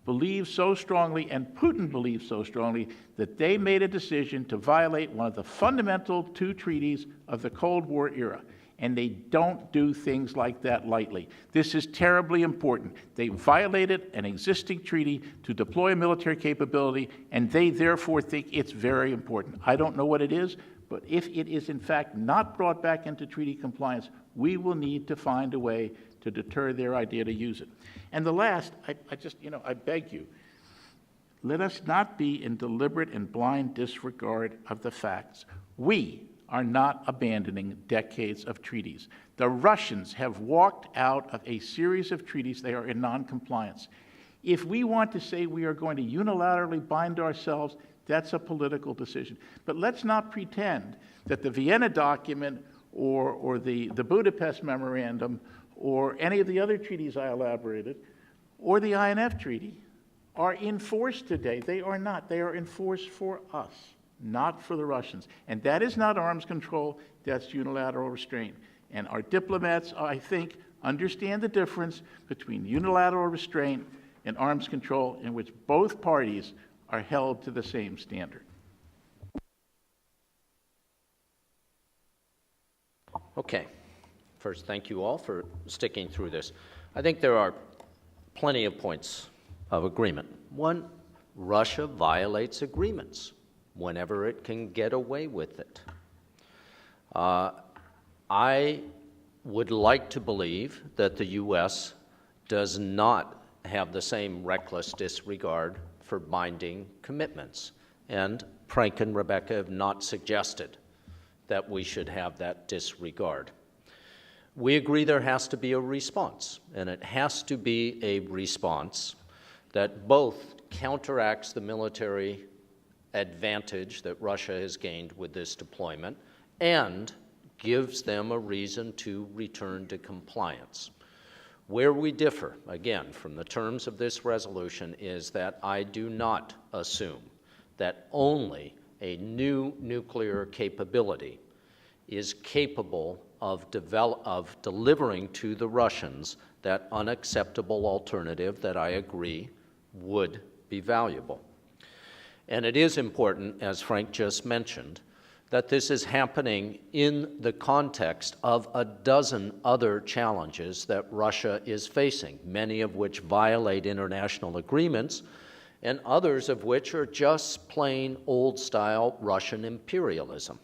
believes so strongly, and Putin believes so strongly, that they made a decision to violate one of the fundamental two treaties of the Cold War era. And they don't do things like that lightly. This is terribly important. They violated an existing treaty to deploy a military capability, and they therefore think it's very important. I don't know what it is, but if it is in fact not brought back into treaty compliance, we will need to find a way to deter their idea to use it. And the last, I beg you, let us not be in deliberate and blind disregard of the facts. We are not abandoning decades of treaties. The Russians have walked out of a series of treaties. They are in non-compliance. If we want to say we are going to unilaterally bind ourselves, that's a political decision. But let's not pretend that the Vienna document or the Budapest Memorandum or any of the other treaties I elaborated or the INF Treaty are in force today. They are not. They are in force for us, not for the Russians. And that is not arms control, that's unilateral restraint. And our diplomats, I think, understand the difference between unilateral restraint and arms control, in which both parties are held to the same standard. Okay. First, thank you all for sticking through this. I think there are plenty of points of agreement. One, Russia violates agreements whenever it can get away with it. I would like to believe that the U.S. does not have the same reckless disregard for binding commitments. And Frank and Rebecca have not suggested that we should have that disregard. We agree there has to be a response, and it has to be a response that both counteracts the military advantage that Russia has gained with this deployment and gives them a reason to return to compliance. Where we differ, again, from the terms of this resolution is that I do not assume that only a new nuclear capability is capable of delivering to the Russians that unacceptable alternative that I agree would be valuable. And it is important, as Frank just mentioned, that this is happening in the context of a dozen other challenges that Russia is facing, many of which violate international agreements, and others of which are just plain old-style Russian imperialism,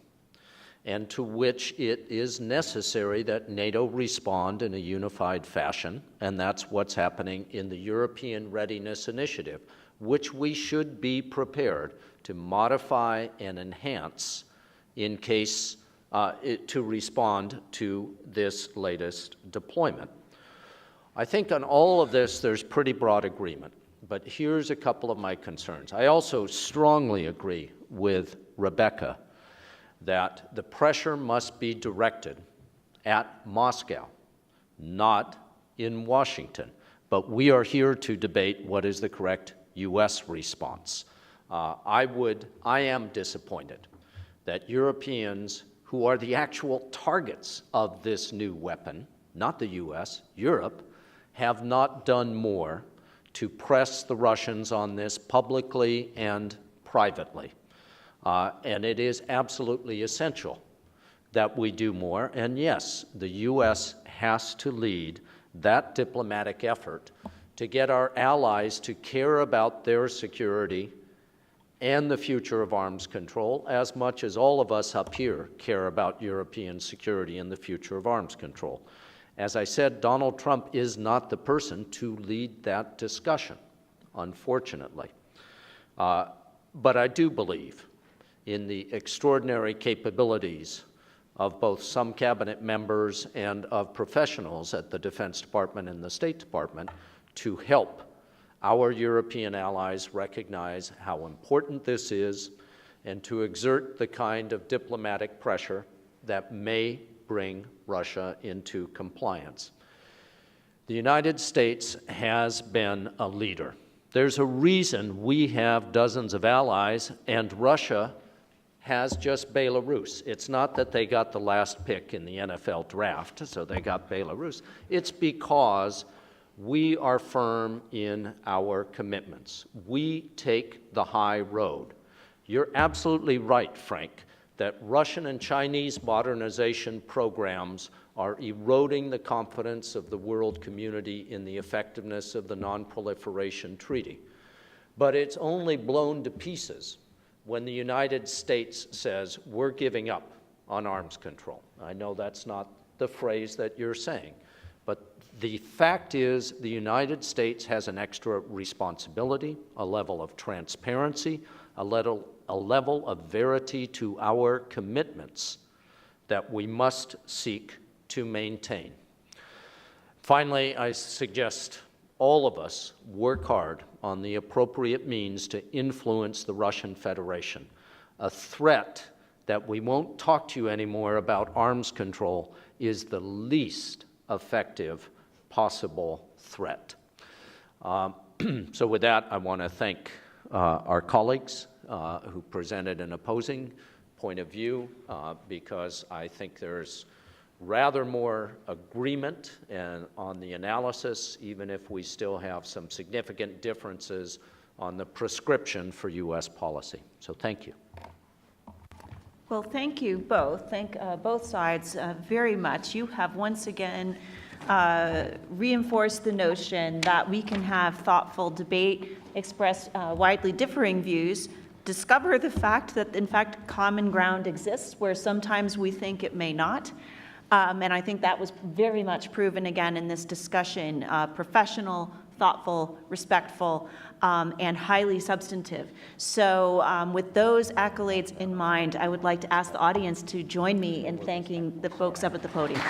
and to which it is necessary that NATO respond in a unified fashion, and that's what's happening in the European Readiness Initiative, which we should be prepared to modify and enhance in case to respond to this latest deployment. I think on all of this there's pretty broad agreement, but here's a couple of my concerns. I also strongly agree with Rebecca that the pressure must be directed at Moscow, not in Washington. But we are here to debate what is the correct U.S. response. I am disappointed that Europeans, who are the actual targets of this new weapon, not the U.S., Europe, have not done more to press the Russians on this publicly and privately. And it is absolutely essential that we do more. And yes, the U.S. has to lead that diplomatic effort to get our allies to care about their security and the future of arms control as much as all of us up here care about European security and the future of arms control. As I said, Donald Trump is not the person to lead that discussion, unfortunately. But I do believe in the extraordinary capabilities of both some cabinet members and of professionals at the Defense Department and the State Department to help our European allies recognize how important this is and to exert the kind of diplomatic pressure that may bring Russia into compliance. The United States has been a leader. There's a reason we have dozens of allies, and Russia has just Belarus. It's not that they got the last pick in the NFL draft, so they got Belarus. It's because we are firm in our commitments. We take the high road. You're absolutely right, Frank, that Russian and Chinese modernization programs are eroding the confidence of the world community in the effectiveness of the Non-Proliferation Treaty. But it's only blown to pieces when the United States says, we're giving up on arms control. I know that's not the phrase that you're saying, but the fact is the United States has an extra responsibility, a level of transparency, a level of verity to our commitments that we must seek to maintain. Finally, I suggest all of us work hard on the appropriate means to influence the Russian Federation. A threat that we won't talk to you anymore about arms control is the least effective possible threat. So with that, I want to thank our colleagues who presented an opposing point of view because I think there's rather more agreement on the analysis, even if we still have some significant differences on the prescription for U.S. policy. So thank you. Well, thank you both. Thank both sides very much. You have once again reinforced the notion that we can have thoughtful debate, express widely differing views, discover the fact that, in fact, common ground exists where sometimes we think it may not. And I think that was very much proven again in this discussion, professional, thoughtful, respectful, and highly substantive. So with those accolades in mind, I would like to ask the audience to join me in thanking the folks up at the podium.